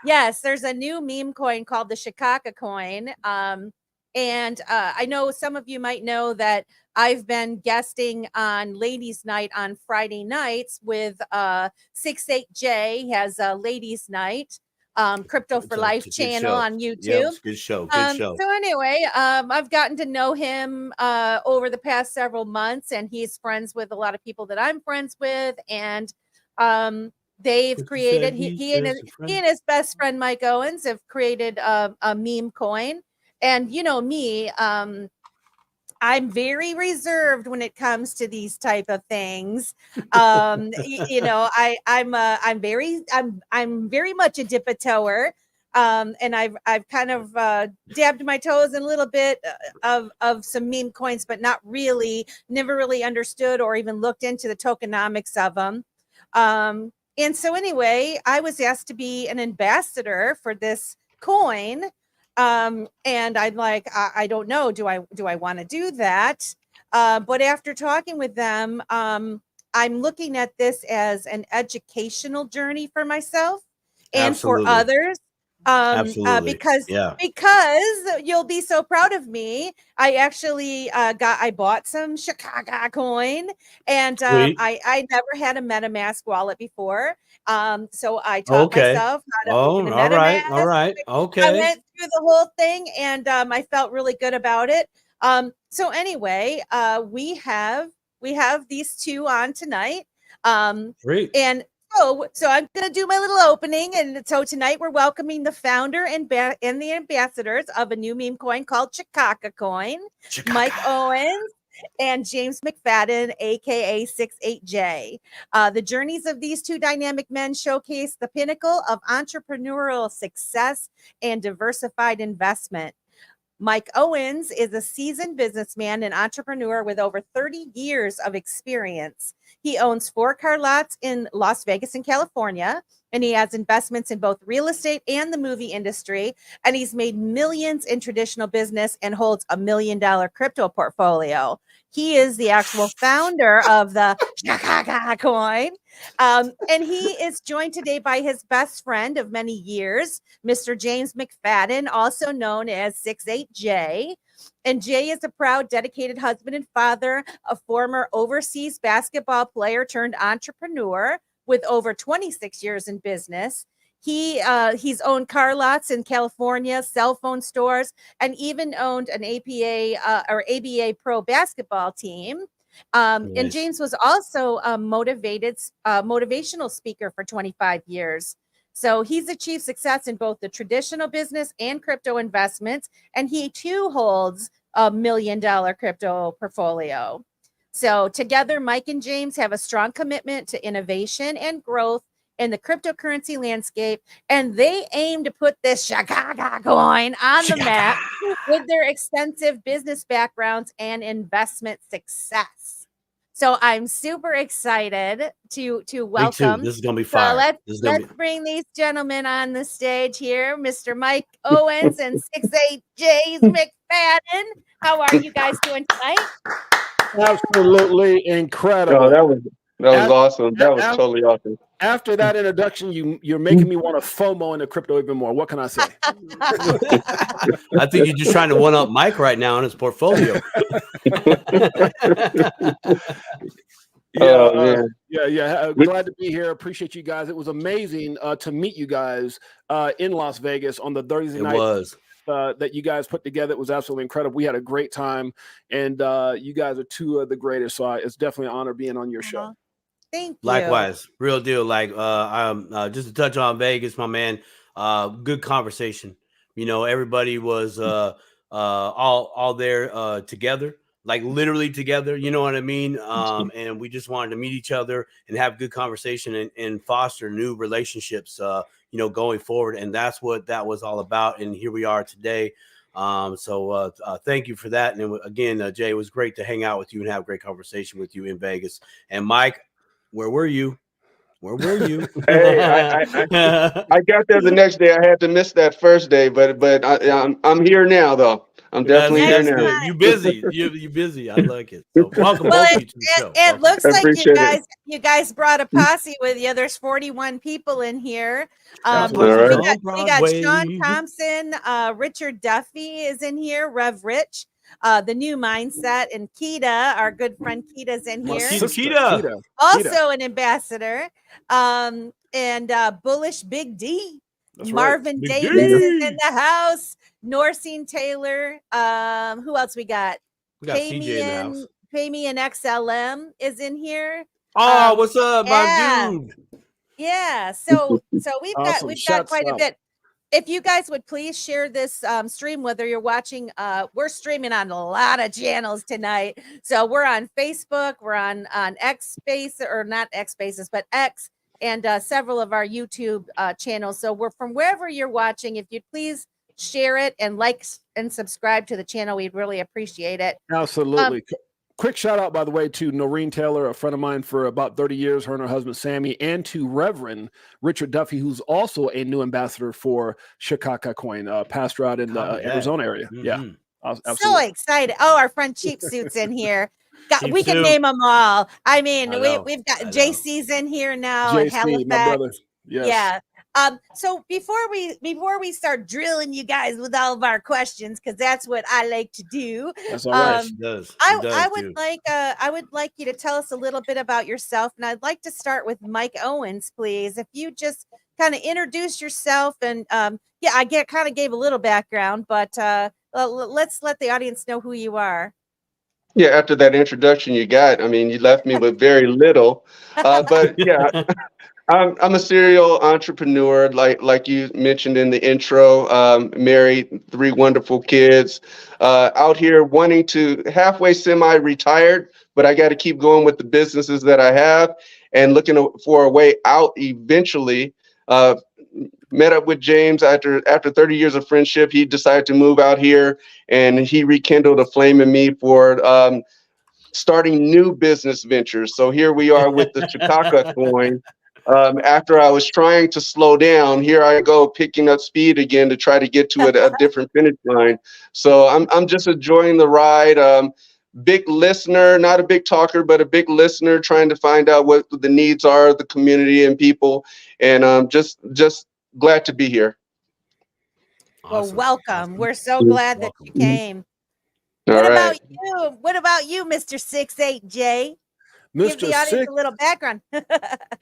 Yes, there's a new meme coin called the Shakaka coin. And I know some of you might know that I've been guesting on Ladies Night on Friday nights with 6.8Jay. He has a Ladies Night, Crypto for Life channel on YouTube. Yep, it's a good show. Good show. So anyway, I've gotten to know him over the past several months, and he's friends with a lot of people that I'm friends with, and they've created he and his best friend Mike Owens have created a meme coin. And you know me, I'm very reserved when it comes to these type of things. You know, I'm very much a dip-a-toer. And I've kind of dabbed my toes in a little bit of some meme coins, but not really, never really understood or even looked into the tokenomics of them. And so anyway, I was asked to be an ambassador for this coin. And I'm like, I don't know. Do I want to do that? But after talking with them, I'm looking at this as an educational journey for myself and for others. Because you'll be so proud of me. I actually I bought some Shakaka Coin, and I never had a MetaMask wallet before. So I taught myself how to open a MetaMask. All right. Okay. I went through the whole thing, and I felt really good about it. So anyway, we have these two on tonight. Great. And so I'm going to do my little opening. And so tonight we're welcoming the founder and the ambassadors of a new meme coin called Shakaka Coin, Mike Owens and James McFadden, aka 6.8Jay. The journeys of these two dynamic men showcase the pinnacle of entrepreneurial success and diversified investment. Mike Owens is a seasoned businessman and entrepreneur with over 30 years of experience. He owns 4 car lots in Las Vegas and California, and he has investments in both real estate and the movie industry. And he's made millions in traditional business and holds $1 million crypto portfolio. He is the actual founder of the Shakaka Coin. And he is joined today by his best friend of many years, Mr. James McFadden, also known as 6.8Jay. And Jay is a proud, dedicated husband and father, a former overseas basketball player turned entrepreneur with over 26 years in business. He's owned car lots in California, cell phone stores, and even owned an ABA pro basketball team. Nice. And James was also a motivational speaker for 25 years. So he's achieved success in both the traditional business and crypto investments, and he too holds $1 million crypto portfolio. So together, Mike and James have a strong commitment to innovation and growth in the cryptocurrency landscape, and they aim to put this Shakaka coin on the map with their extensive business backgrounds and investment success. So I'm super excited to welcome. This is gonna be fire. Let's bring these gentlemen on the stage here, Mr. Mike Owens and 6.8Jay McFadden. How are you guys doing tonight? Absolutely incredible. Oh, that was awesome. That was totally awesome. After that introduction, you're making me want to FOMO into crypto even more. What can I say? I think you're just trying to one up Mike right now on his portfolio. Yeah. Glad to be here. Appreciate you guys. It was amazing to meet you guys in Las Vegas on the Thursday night. That you guys put together. It was absolutely incredible. We had a great time, and you guys are two of the greatest. So it's definitely an honor being on your show. Thank you. Likewise, real deal. Like, just to touch on Vegas, my man. Good conversation. You know, everybody was all there together, like literally together. You know what I mean? And we just wanted to meet each other and have good conversation and foster new relationships. You know, going forward, and that's what that was all about. And here we are today. So thank you for that. And again, Jay, it was great to hang out with you and have a great conversation with you in Vegas. And Mike, where were you? Where were you? Hey, I got there the next day. I had to miss that first day, but I'm here now though. I'm definitely here that's now. good. You busy. You busy. I like it. So welcome Well, both of you to the show. it looks I like appreciate you guys brought a posse with you. There's 41 people in here. All right. We got Sean Thompson, Richard Duffy is in here, Rev Rich, the new mindset, and Keita, our good friend Keita's in My here. sister, Keita. Also an ambassador. And Bullish Big D. That's Marvin Big Davis D. is in the house. Norsine Taylor. Who else we got? We got CJ in the house. Payme and XLM is in here. Oh, what's up, my dude? Yeah. So we've Awesome. got quite a out. bit. If you guys would please share this stream, whether you're watching, we're streaming on a lot of channels tonight. So we're on Facebook, we're on X Space, or not X Spaces, but X, and several of our YouTube channels. So we're from wherever you're watching. If you'd please share it and like and subscribe to the channel, we'd really appreciate it. Absolutely. Quick shout out, by the way, to Noreen Taylor, a friend of mine for about 30 years, her and her husband, Sammy, and to Reverend Richard Duffy, who's also a new ambassador for Shakaka Coin, pastor out in the Arizona area. Mm-hmm. Yeah. Absolutely. So excited. Oh, our friend Cheap Suit's in here. We can name them all. I mean, we've got JC's in here now. JC, and Halifax. my brother. Yes. Yeah. So before we start drilling you guys with all of our questions, because that's what I like to do. That's all right. I would like you to tell us a little bit about yourself, and I'd like to start with Mike Owens, please. If you just kind of introduce yourself, and I gave a little background, but let's let the audience know who you are. Yeah, after that introduction you got, I mean, you left me with very little. But yeah, I'm a serial entrepreneur, like you mentioned in the intro. Married, 3 wonderful kids. Out here wanting to halfway semi-retired, but I got to keep going with the businesses that I have, and looking for a way out eventually. Met up with James after 30 years of friendship. He decided to move out here, and he rekindled a flame in me for starting new business ventures. So here we are with the Shakaka Coin. After I was trying to slow down, here I go picking up speed again to try to get to a different finish line. So I'm just enjoying the ride. Big listener, not a big talker, but a big listener, trying to find out what the needs are of the community and people, and just glad to be here. Well, welcome. We're so glad that you came. What about you? What about you, Mr. 6-8Jay? Give the audience a little background.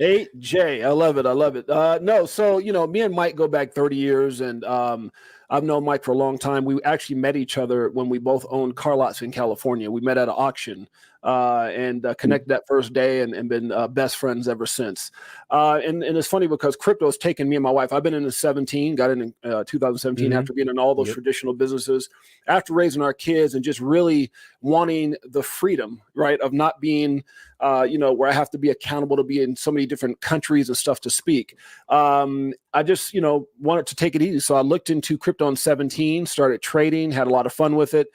8J, I love it. No, so me and Mike go back 30 years, and I've known Mike for a long time. We actually met each other when we both owned car lots in California. We met at an auction and connected that first day, and been best friends ever since. And it's funny because crypto has taken me and my wife. I've been in 2017, got in 2017 after being in all those traditional businesses, after raising our kids and just really wanting the freedom, right, of not being, where I have to be accountable to be in so many different countries and stuff to speak. I just, wanted to take it easy. So I looked into crypto in 2017, started trading, had a lot of fun with it.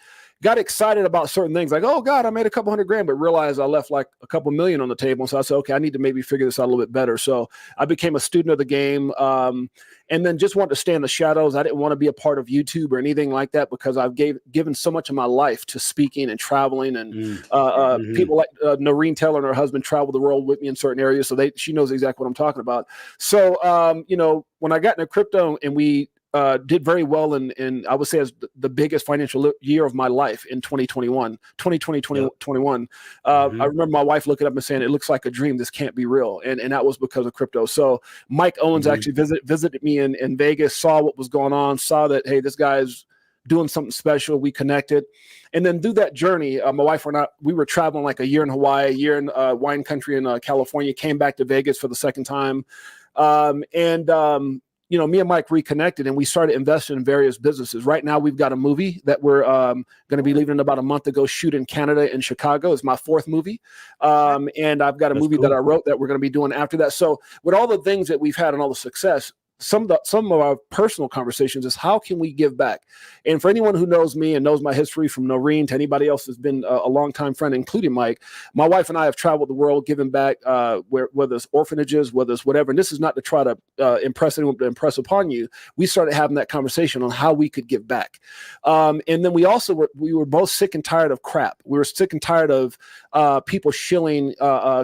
Got excited about certain things like, oh God, I made a couple $100,000, but realized I left like a couple million on the table. So I said, okay, I need to maybe figure this out a little bit better. So I became a student of the game, and then just wanted to stay in the shadows. I didn't want to be a part of YouTube or anything like that, because I've given so much of my life to speaking and traveling, and people like Noreen Taylor and her husband travel the world with me in certain areas. So she knows exactly what I'm talking about. So, when I got into crypto and we did very well in I would say as the biggest financial year of my life in 2021. I remember my wife looking up and saying, it looks like a dream. This can't be real. And that was because of crypto. So Mike Owens actually visited me in Vegas, saw what was going on, saw that, hey, this guy's doing something special. We connected. And then through that journey, my wife we were traveling like a year in Hawaii, a year in wine country in California, came back to Vegas for the second time. Me and Mike reconnected, and we started investing in various businesses. Right now, we've got a movie that we're going to be leaving about a month ago, shoot in Canada, in Chicago. It's my 4th movie. And I've got a movie that I wrote that we're going to be doing after that. So with all the things that we've had and all the success, some of our personal conversations is how can we give back? And for anyone who knows me and knows my history, from Noreen to anybody else who's been a longtime friend, including Mike, my wife and I have traveled the world giving back, whether it's orphanages, whether it's whatever. And this is not to try to impress anyone, to impress upon you. We started having that conversation on how we could give back. And then we were both sick and tired of crap. We were sick and tired of people shilling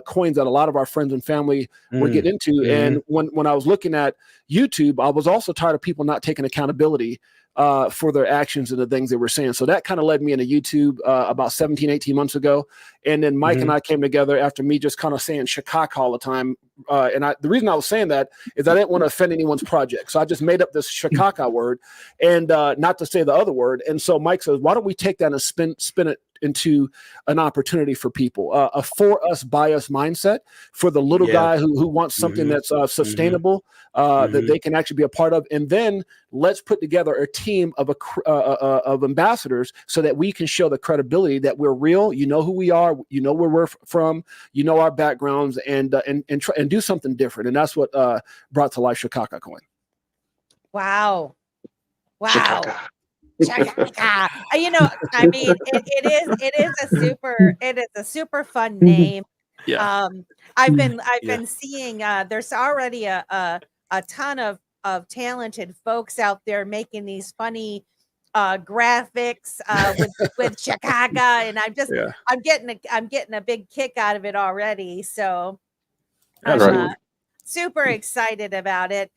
coins that a lot of our friends and family were getting into. And when I was looking at YouTube, I was also tired of people not taking accountability for their actions and the things they were saying. So that kind of led me into YouTube about 17, 18 months ago. And then Mike and I came together after me just kind of saying Shakaka all the time. The reason I was saying that is I didn't want to offend anyone's project. So I just made up this Shakaka word and not to say the other word. And so Mike says, why don't we take that and spin it into an opportunity for people, a for us, by us mindset for the little guy who wants something that's sustainable, that they can actually be a part of. And then let's put together a team of ambassadors so that we can show the credibility that we're real. You know who we are, you know where we're from, you know our backgrounds, and try and do something different. And that's what brought to life Shakaka Coin. Wow. Shakaka. Shakaka. You know, I mean, it is a super fun name. Yeah. I've been seeing there's already a ton of talented folks out there making these funny graphics with Shakaka, and I'm getting a big kick out of it already. So I'm super excited about it.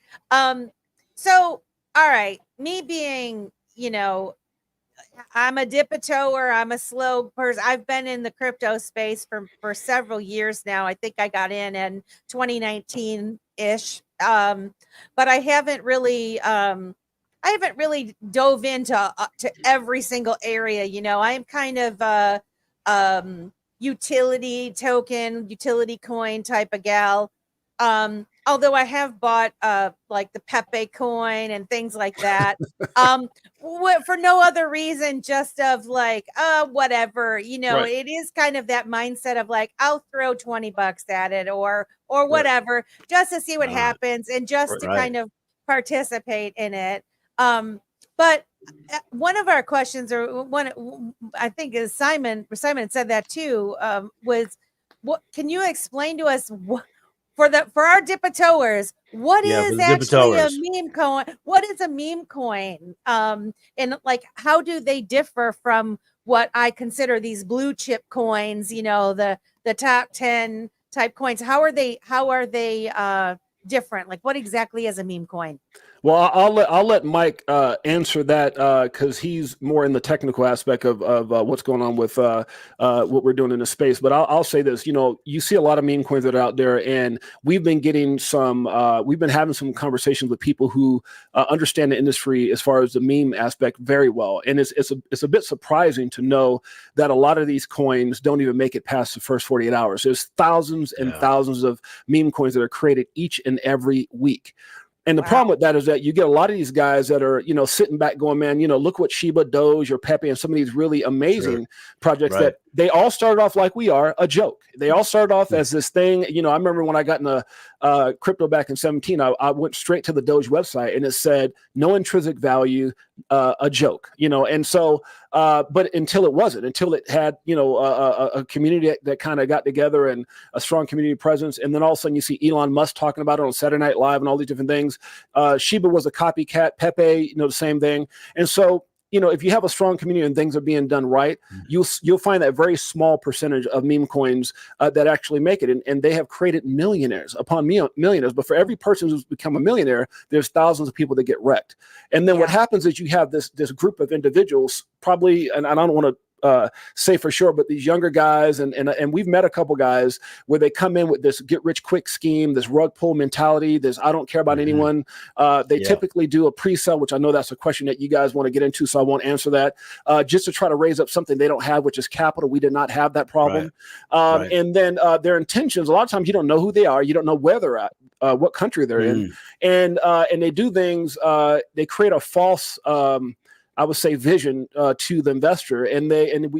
So all right, me being, you know, I'm a dip-a-toer, I'm a slow person. I've been in the crypto space for several years now. I think I got in 2019-ish. But I haven't really dove into to every single area. You know, I'm kind of utility coin type of gal. Although I have bought like the Pepe coin and things like that, for no other reason, just of like, whatever, you know, It is kind of that mindset of like, I'll throw $20 at it or whatever, just to see what happens and just to kind of participate in it. But one of our questions, or one, I think is Simon said that too, was, what can you explain to us for our dip-a-toers, what is actually a meme coin? What is a meme coin? And like, how do they differ from what I consider these blue chip coins, you know, the top 10 type coins? How are they different? Like, what exactly is a meme coin? Well, I'll let Mike answer that because he's more in the technical aspect of what's going on with what we're doing in the space. But I'll say this: you know, you see a lot of meme coins that are out there, and we've been having some conversations with people who understand the industry as far as the meme aspect very well. And it's a bit surprising to know that a lot of these coins don't even make it past the first 48 hours. There's thousands and thousands of meme coins that are created each and every week. And the problem with that is that you get a lot of these guys that are, you know, sitting back going, man, you know, look what Shiba, Doge, or Pepe, and some of these really amazing projects that they all started off like we are, a joke. They all started off as this thing. You know, I remember when I got into crypto back in 2017, I went straight to the Doge website and it said no intrinsic value, a joke, you know. And so, but until it had, you know, a community that kind of got together and a strong community presence. And then all of a sudden you see Elon Musk talking about it on Saturday Night Live and all these different things. Shiba was a copycat, Pepe, you know, the same thing. And so, you know, if you have a strong community and things are being done right, you'll find that very small percentage of meme coins that actually make it. And they have created millionaires upon millionaires. But for every person who's become a millionaire, there's thousands of people that get wrecked. And then what happens is you have this group of individuals, probably, and I don't want to say for sure, but these younger guys, and we've met a couple guys where they come in with this get rich quick scheme, this rug pull mentality, this I don't care about anyone. They typically do a pre-sale, which I know that's a question that you guys want to get into, so I won't answer that, just to try to raise up something they don't have, which is capital. We did not have that problem. And then their intentions, a lot of times you don't know who they are, you don't know where they're at, what country they're in, and they do things, they create a false I would say vision to the investor, and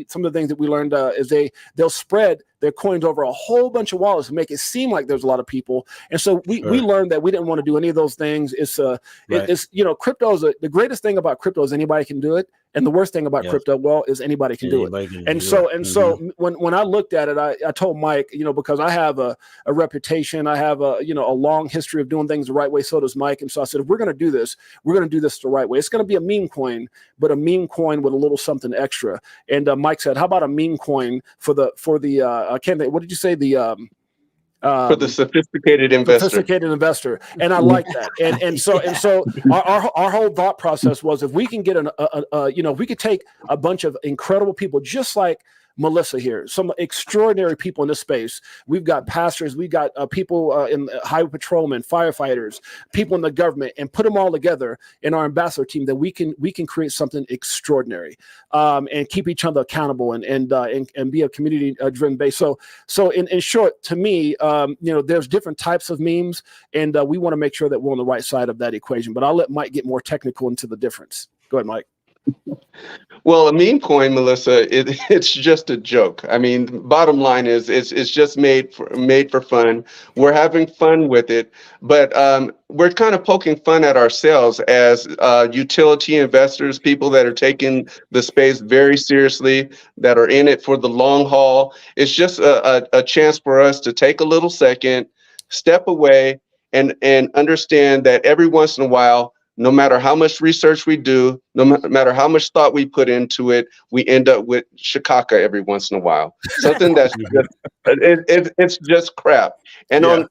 some of the things that we learned is they'll spread their coins over a whole bunch of wallets to make it seem like there's a lot of people. And so we learned that we didn't want to do any of those things. It's crypto is the greatest thing about crypto is anybody can do it. And the worst thing about crypto, well, is anybody can do it. So when I looked at it, I told Mike, because I have a reputation, I have a long history of doing things the right way. So does Mike. And so I said, if we're going to do this, we're going to do this the right way. It's going to be a meme coin, but a meme coin with a little something extra. And Mike said, how about a meme coin for the I can't think, what did you say? For the sophisticated investor. And I like that. And so our whole thought process was, if we can get if we could take a bunch of incredible people, just like Melissa here, some extraordinary people in this space. We've got pastors, we've got people in highway patrolmen, firefighters, people in the government, and put them all together in our ambassador team, that we can create something extraordinary, and keep each other accountable and be a community driven base. So in short, to me, there's different types of memes, and we want to make sure that we're on the right side of that equation. But I'll let Mike get more technical into the difference. Go ahead, Mike. Well, a meme coin, Melissa, it's just a joke. I mean, bottom line is it's just made for fun. We're having fun with it, but we're kind of poking fun at ourselves as utility investors, people that are taking the space very seriously, that are in it for the long haul. It's just a chance for us to take a little second, step away, and understand that every once in a while, no matter how much research we do, no matter how much thought we put into it, we end up with Shakaka every once in a while. Something that's it's just crap. And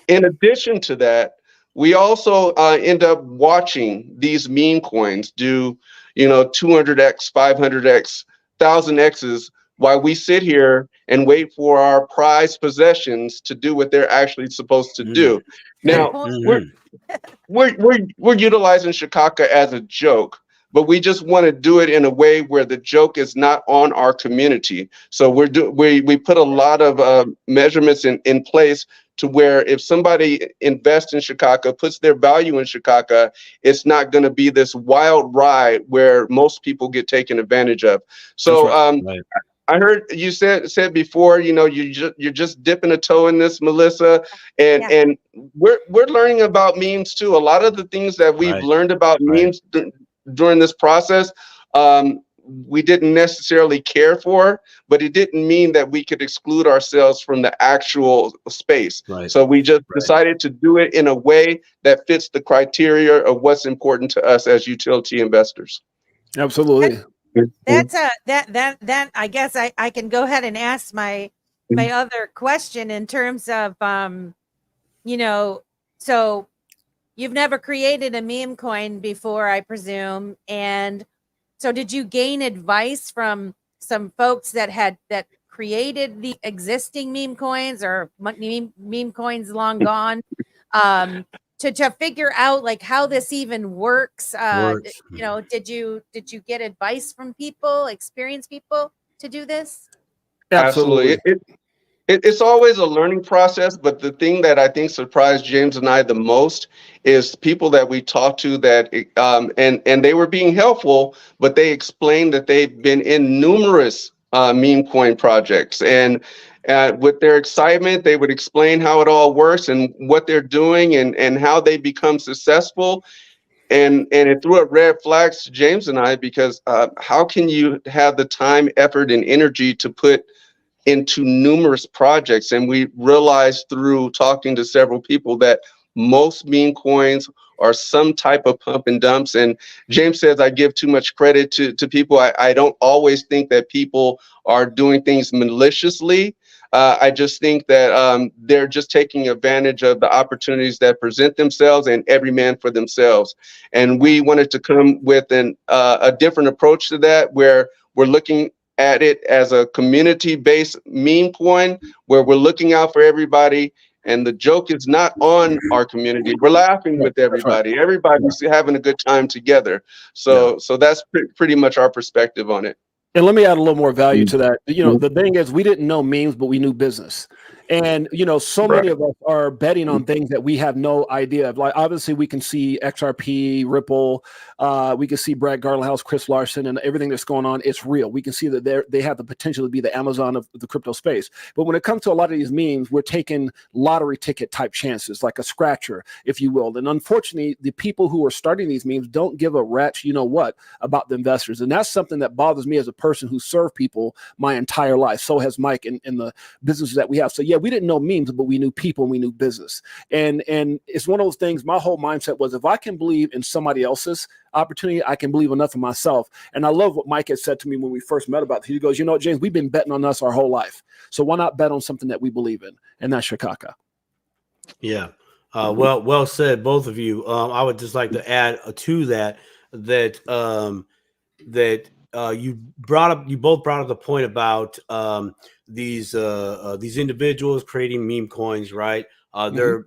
in addition to that, we also end up watching these meme coins do 200x, 500x, 1000x's, while we sit here and wait for our prized possessions to do what they're actually supposed to do. Now, we're utilizing Shakaka as a joke, but we just want to do it in a way where the joke is not on our community. So we put a lot of measurements in place to where if somebody invests in Shakaka, puts their value in Shakaka, it's not going to be this wild ride where most people get taken advantage of. So I heard you said before, you're just dipping a toe in this, Melissa, and we're learning about memes too. A lot of the things that we've learned about memes during this process, we didn't necessarily care for, but it didn't mean that we could exclude ourselves from the actual space. So we just decided to do it in a way that fits the criteria of what's important to us as utility investors. Absolutely. That's that I guess I can go ahead and ask my other question in terms of so you've never created a meme coin before, I presume, and so did you gain advice from some folks that created the existing meme coins or meme coins long gone to figure out like how this even works? Did you get advice from people, experienced people to do this? Absolutely. It's always a learning process, but the thing that I think surprised James and I the most is people that we talked to that and they were being helpful, but they explained that they've been in numerous meme coin projects, and with their excitement, they would explain how it all works and what they're doing and how they become successful. And it threw up red flags to James and I, because how can you have the time, effort, and energy to put into numerous projects? And we realized through talking to several people that most meme coins are some type of pump and dumps. And James says I give too much credit to people. I don't always think that people are doing things maliciously. I just think that they're just taking advantage of the opportunities that present themselves, and every man for themselves. And we wanted to come with a different approach to that, where we're looking at it as a community-based meme coin, where we're looking out for everybody. And the joke is not on our community. We're laughing with everybody. Everybody's having a good time together. So that's pretty much our perspective on it. And let me add a little more value to that. The thing is, we didn't know memes, but we knew business. And, you know, so many of us are betting on things that we have no idea of. Like, obviously, we can see XRP, Ripple, we can see Brad Garlinghouse, Chris Larson, and everything that's going on. It's real. We can see that they have the potential to be the Amazon of the crypto space. But when it comes to a lot of these memes, we're taking lottery ticket type chances, like a scratcher, if you will. And unfortunately, the people who are starting these memes don't give a rat's you know what about the investors. And that's something that bothers me as a person who served people my entire life. So has Mike in the businesses that we have. So yeah, we didn't know memes, but we knew people and we knew business. And it's one of those things, my whole mindset was, if I can believe in somebody else's opportunity, I can believe enough in myself. And I love what Mike had said to me when we first met about this. He goes, you know, James, we've been betting on us our whole life. So why not bet on something that we believe in? And that's Shakaka. Yeah. Well said, both of you. I would just like to add to that you both brought up the point about these individuals creating meme coins, right? Their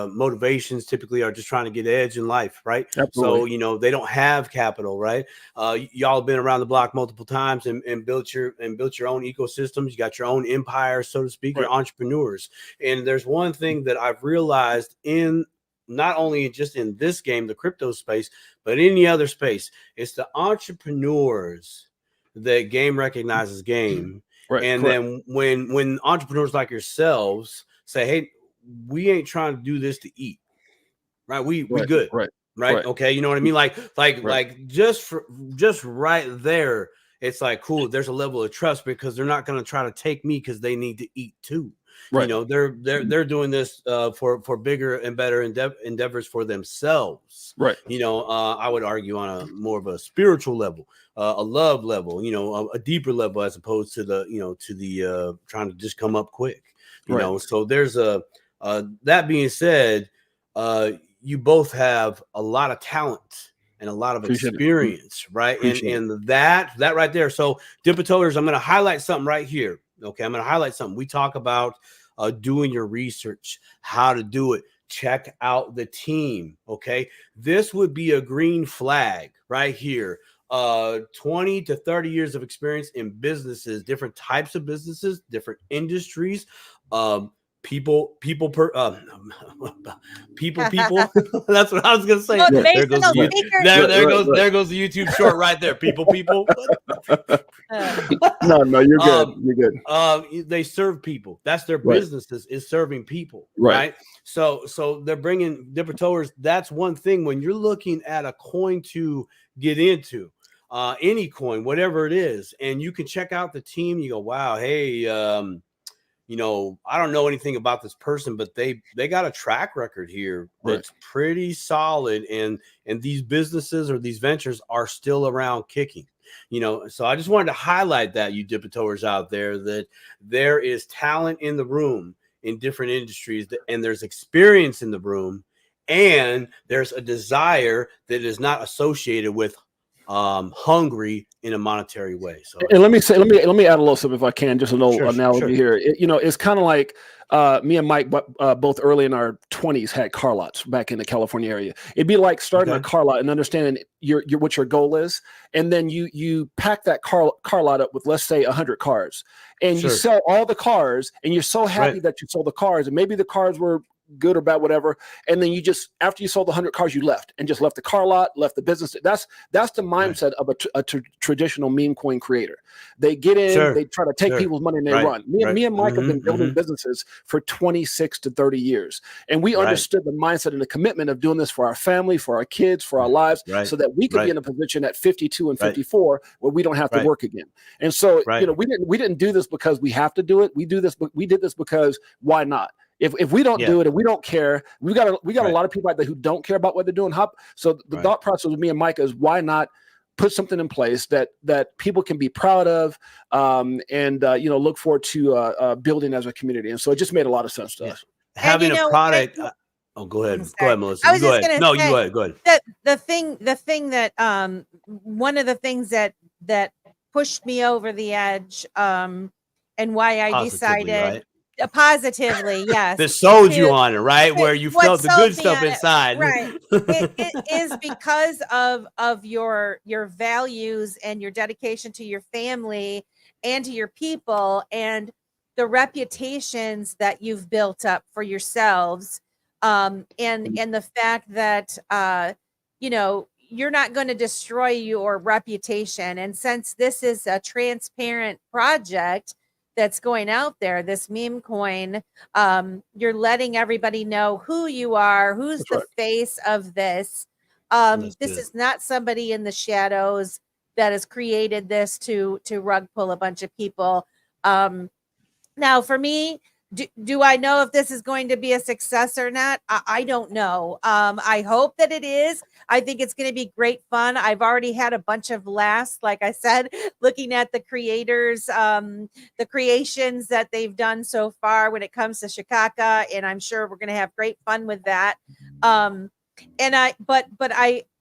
motivations typically are just trying to get edge in life, right? Absolutely. So, you know, they don't have capital, right? Y'all have been around the block multiple times and built your own ecosystems. You got your own empire, so to speak. You're entrepreneurs. And there's one thing that I've realized in not only just in this game, the crypto space, but any other space, it's the entrepreneurs that game recognizes game. And then when entrepreneurs like yourselves say, hey, we ain't trying to do this to eat, right? We good, right? Okay, you know what I mean? Like just right there, it's like, cool, there's a level of trust because they're not going to try to take me because they need to eat too. You know, they're doing this for bigger and better endeavors for themselves. You know, I would argue on a more of a spiritual level, a love level, you know, a deeper level, as opposed to the trying to just come up quick. You know, so there's that being said, you both have a lot of talent and a lot of experience, right? And that right there. So Dipototers, I'm going to highlight something right here. Okay, I'm going to highlight something. We talk about doing your research, how to do it. Check out the team. Okay, this would be a green flag right here. 20 to 30 years of experience in businesses, different types of businesses, different industries. People. That's what I was gonna say. There goes the YouTube short right there. People. No, you're good. You're good. They serve people. That's their businesses, is serving people, right? So they're bringing different towers. That's one thing when you're looking at a coin to get into, any coin, whatever it is, and you can check out the team. You go, wow, hey. You know, I don't know anything about this person, but they got a track record here that's pretty solid, and these businesses or these ventures are still around kicking. You know, so I just wanted to highlight that, you Dipotors out there, that there is talent in the room in different industries, and there's experience in the room, and there's a desire that is not associated with hungry in a monetary way. So, and let me add a little something if I can, just a little analogy here. You know, it's kind of like me and Mike, both early in our 20s, had car lots back in the California area. It'd be like starting a car lot and understanding what your goal is, and then you pack that car lot up with, let's say, 100 cars, and you sell all the cars, and you're so happy that you sold the cars, and maybe the cars were good or bad, whatever. And then you just, after you sold the 100 cars, you left the car lot, left the business. That's the mindset of a traditional meme coin creator. They get in, they try to take people's money and they run. Me and Mike have been building businesses for 26 to 30 years. And we understood the mindset and the commitment of doing this for our family, for our kids, for our lives, so that we could be in a position at 52 and 54 where we don't have to work again. And so, you know, we didn't do this because we have to do it. We did this because why not? If we don't do it and we don't care, we got a lot of people out there who don't care about what they're doing. So the thought process with me and Mike is, why not put something in place that people can be proud of, and you know, look forward to building as a community. And so it just made a lot of sense to us. Having a product. Go ahead, Melissa. I was just going to say, you go ahead. The thing that one of the things that pushed me over the edge, and why I decided. Positively, yes. That sold you on it, right? Where you felt the good stuff inside. Right. It is because of your values and your dedication to your family and to your people. And the reputations that you've built up for yourselves, and the fact that you know, you're not going to destroy your reputation. And since this is a transparent project that's going out there, this meme coin, you're letting everybody know who you are, who's That's the right. face of this. That's This good. is not somebody in the shadows that has created this to rug pull a bunch of people. Now, for me, do I know if this is going to be a success or not? I don't know. I hope that it is. I think it's going to be great fun. I've already had a bunch of laughs, like I said, looking at the creators, the creations that they've done so far when it comes to Shakaka, and I'm sure we're going to have great fun with that. And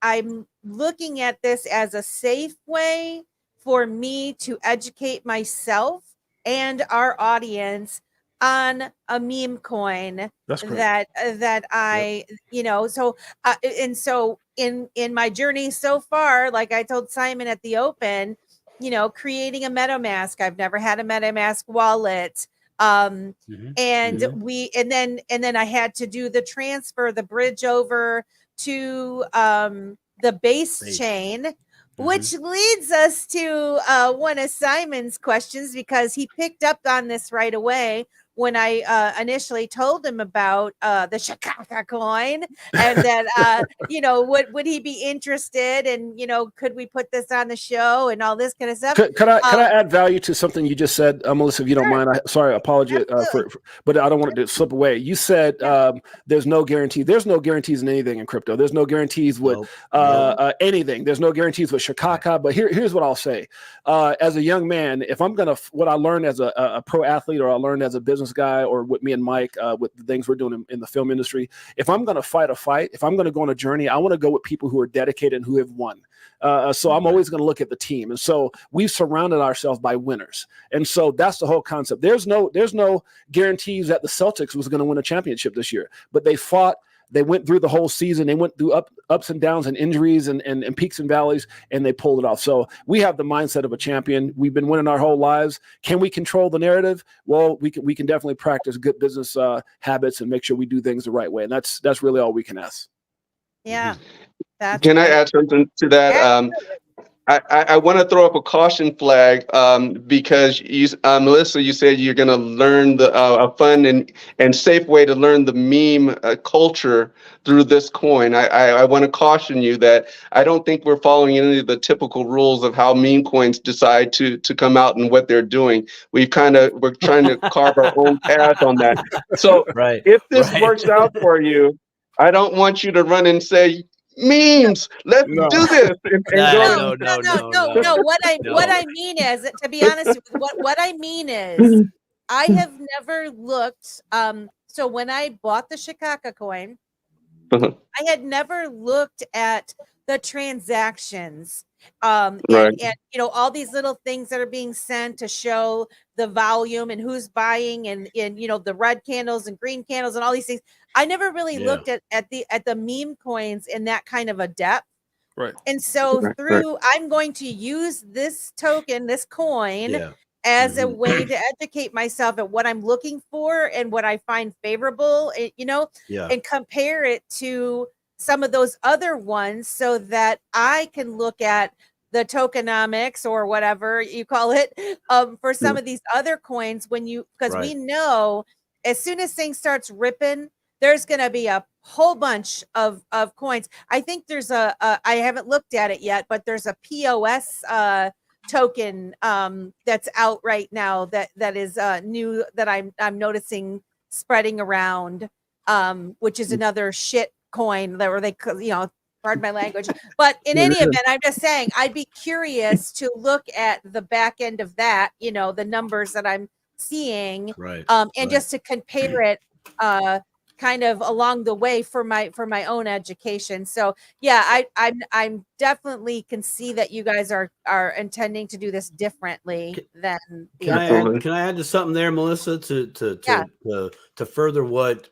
I'm looking at this as a safe way for me to educate myself and our audience on a meme coin. That's great. that I, you know, so and so in my journey so far, like I told Simon at the open, you know, creating a MetaMask. I've never had a MetaMask wallet. And then I had to do the transfer, the bridge over to the base chain, which leads us to one of Simon's questions, because he picked up on this right away when I initially told him about the Shakaka coin, and that you know, would he be interested, and you know, could we put this on the show and all this kind of stuff. Could I add value to something you just said, Melissa, if you don't mind? Sorry, apologies but I don't want it to slip away. You said there's no guarantee. There's no guarantees in anything in crypto. There's no guarantees with anything. There's no guarantees with Shakaka. But here's what I'll say. As a young man, if I'm gonna, what I learned as a pro athlete, or I learned as a business guy, or with me and Mike, with the things we're doing in the film industry, if I'm gonna fight a fight, if I'm gonna go on a journey, I want to go with people who are dedicated and who have won. So I'm always going to look at the team. And so we've surrounded ourselves by winners. And so that's the whole concept. There's no guarantees that the Celtics was going to win a championship this year, but they fought. They went through the whole season. They went through ups and downs and injuries and peaks and valleys, and they pulled it off. So we have the mindset of a champion. We've been winning our whole lives. Can we control the narrative? Well, we can definitely practice good business habits and make sure we do things the right way. And that's really all we can ask. Yeah. Can I add something to that? I want to throw up a caution flag because you, Melissa, you said you're going to learn a fun and safe way to learn the meme culture through this coin. I want to caution you that I don't think we're following any of the typical rules of how meme coins decide to come out and what they're doing. We're trying to carve our own path on that. So if this works out for you, I don't want you to run and say, memes, let's do this. No. What I mean is, to be honest, what I mean is, I have never looked. So when I bought the Shakaka coin, I had never looked at the transactions. And you know, all these little things that are being sent to show the volume and who's buying, and you know, the red candles and green candles and all these things. I never really looked at the meme coins in that kind of a depth. Right. And so I'm going to use this token, this coin, as a way to educate myself at what I'm looking for and what I find favorable, you know, and compare it to some of those other ones, so that I can look at the tokenomics, or whatever you call it, for some of these other coins, because we know as soon as things starts ripping, there's going to be a whole bunch of coins. I think there's I haven't looked at it yet, but there's a POS token that's out right now that is new, that I'm noticing spreading around, which is another shit coin where they, you know, pardon my language, but in any event, I'm just saying I'd be curious to look at the back end of that, you know, the numbers that I'm seeing, and just to compare it kind of along the way for my own education. So yeah, I'm definitely can see that you guys are intending to do this differently than the other. Can I add to something there, Melissa, to further what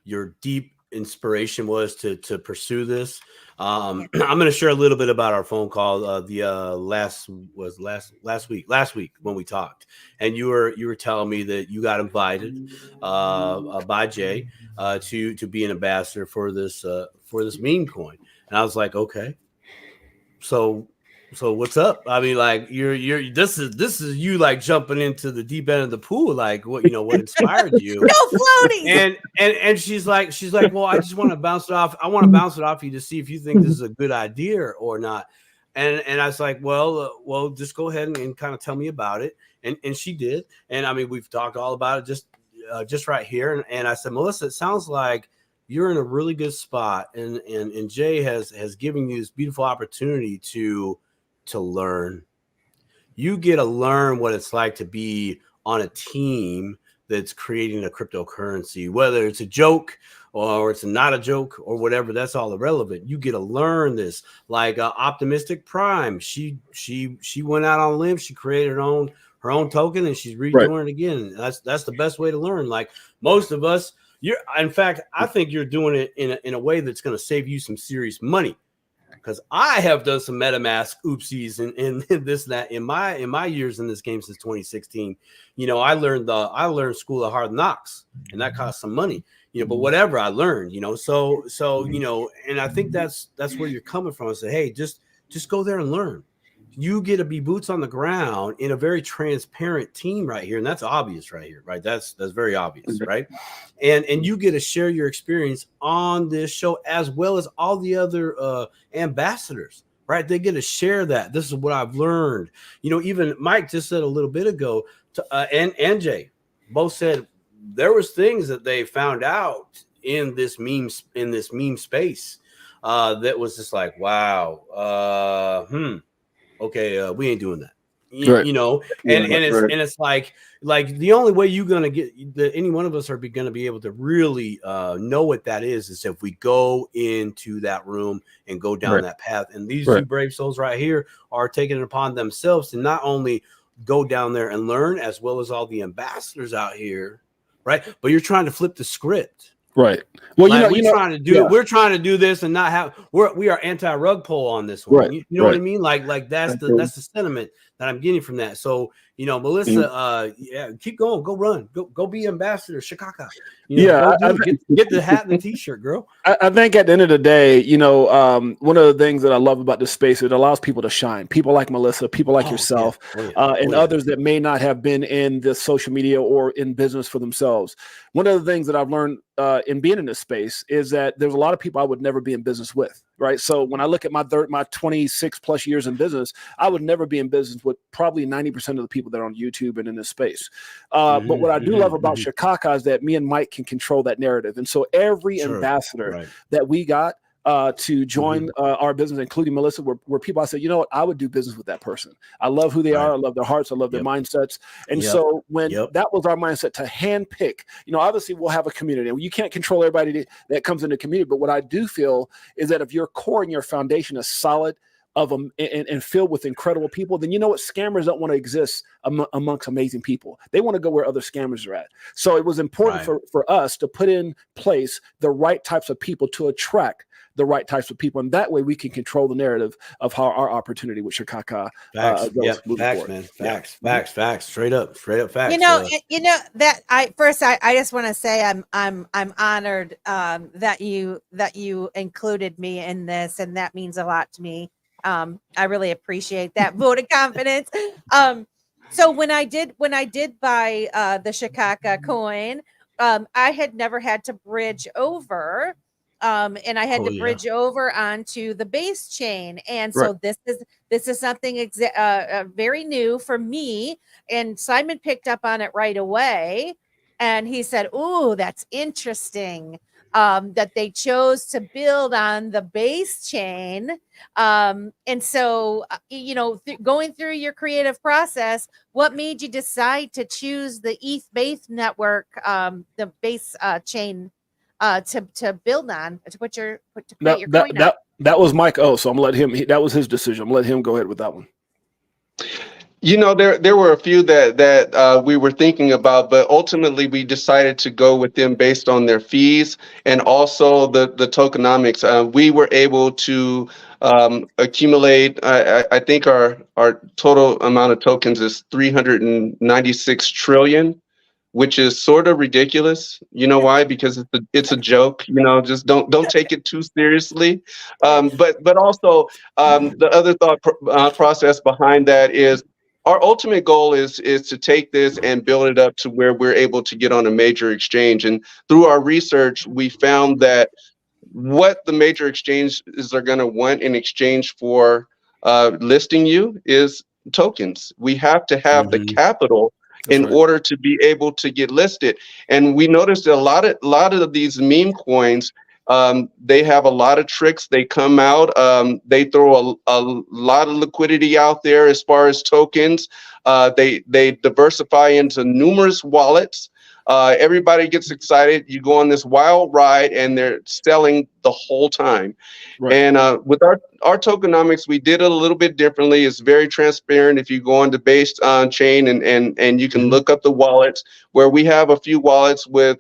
your deep inspiration was to pursue this. I'm going to share a little bit about our phone call. Last week when we talked, and you were telling me that you got invited by Jay to be an ambassador for this meme coin, and I was like, okay, so what's up? I mean, like you're this is you like jumping into the deep end of the pool. Like what inspired you? No floaties. And she's like, well, I just want to bounce it off. I want to bounce it off you to see if you think this is a good idea or not. And I was like, well, just go ahead and kind of tell me about it. And she did. And I mean, we've talked all about it just right here. And I said, Melissa, it sounds like you're in a really good spot. And Jay has given you this beautiful opportunity to learn. You get to learn what it's like to be on a team that's creating a cryptocurrency, whether it's a joke or it's not a joke or whatever. That's all irrelevant. You get to learn this. Like Optimistic Prime, she went out on a limb. She created her own token, and she's redoing it again. That's the best way to learn. Like most of us, in fact, I think you're doing it in a way that's going to save you some serious money. Because I have done some MetaMask oopsies and this and that in my years in this game since 2016. I learned School of Hard Knocks, and that cost some money. But whatever I learned, so and I think that's where you're coming from. I say, hey, just go there and learn. You get to be boots on the ground in a very transparent team right here, and that's obvious right here, right? That's very obvious, right? And you get to share your experience on this show as well as all the other ambassadors, right? They get to share that. This is what I've learned. Even Mike just said a little bit ago, and Jay both said there was things that they found out in this meme space that was just like, wow, okay, we ain't doing that. It's like the only way you're gonna get any one of us are gonna be able to really know what that is if we go into that room and go down that path. And these two brave souls right here are taking it upon themselves to not only go down there and learn, as well as all the ambassadors out here, right? But you're trying to flip the script. Right. Well, we're trying to do this and not have we are anti-rug pull on this one. Right. You know what I mean? Like that's the sentiment that I'm getting from that. So Melissa, keep going, go run, go be ambassador, Shakaka. Get the hat and the t-shirt, girl. I think at the end of the day, one of the things that I love about this space, it allows people to shine. People like Melissa, people like yourself, and others that may not have been in the social media or in business for themselves. One of the things that I've learned in being in this space is that there's a lot of people I would never be in business with. Right. So when I look at my 26 plus years in business, I would never be in business with probably 90% of the people that are on YouTube and in this space. But what I do love about Shakaka is that me and Mike can control that narrative. And so every ambassador that we got to join our business, including Melissa, were people I said, you know what, I would do business with that person. I love who they are. I love their hearts. I love their mindsets. And so when that was our mindset to handpick, obviously we'll have a community. You can't control everybody that comes into the community. But what I do feel is that if your core and your foundation is solid and filled with incredible people, then you know what, scammers don't want to exist amongst amazing people. They want to go where other scammers are at. So it was important for us to put in place the right types of people to attract the right types of people, and that way we can control the narrative of how our opportunity with Shakaka goes. Facts, man. Facts. Straight up facts. That I just want to say I'm honored that you included me in this, and that means a lot to me. I really appreciate that vote of confidence. So when I did buy the Shakaka coin, I had never had to bridge over. And I had to bridge over onto the base chain. And so this is something very new for me. And Simon picked up on it right away. And he said, "Ooh, that's interesting that they chose to build on the base chain." And so, going through your creative process, what made you decide to choose the ETH base network, the base chain? To build on, to put your coin on. That was Mike O. So I'm gonna let him. That was his decision. I'm gonna let him go ahead with that one. There were a few that we were thinking about, but ultimately we decided to go with them based on their fees and also the tokenomics. We were able to accumulate. I think our total amount of tokens is 396 trillion, which is sort of ridiculous. You know why? Because it's a joke. Just don't take it too seriously. But also the other process behind that is our ultimate goal is to take this and build it up to where we're able to get on a major exchange. And through our research, we found that what the major exchanges are going to want in exchange for listing you is tokens. We have to have the capital in order to be able to get listed. And we noticed that a lot of these meme coins, they have a lot of tricks. They come out. They throw a lot of liquidity out there as far as tokens. They diversify into numerous wallets. Everybody gets excited. You go on this wild ride, and they're selling the whole time. Right. And with our tokenomics, we did it a little bit differently. It's very transparent. If you go on the base chain and you can look up the wallets, where we have a few wallets with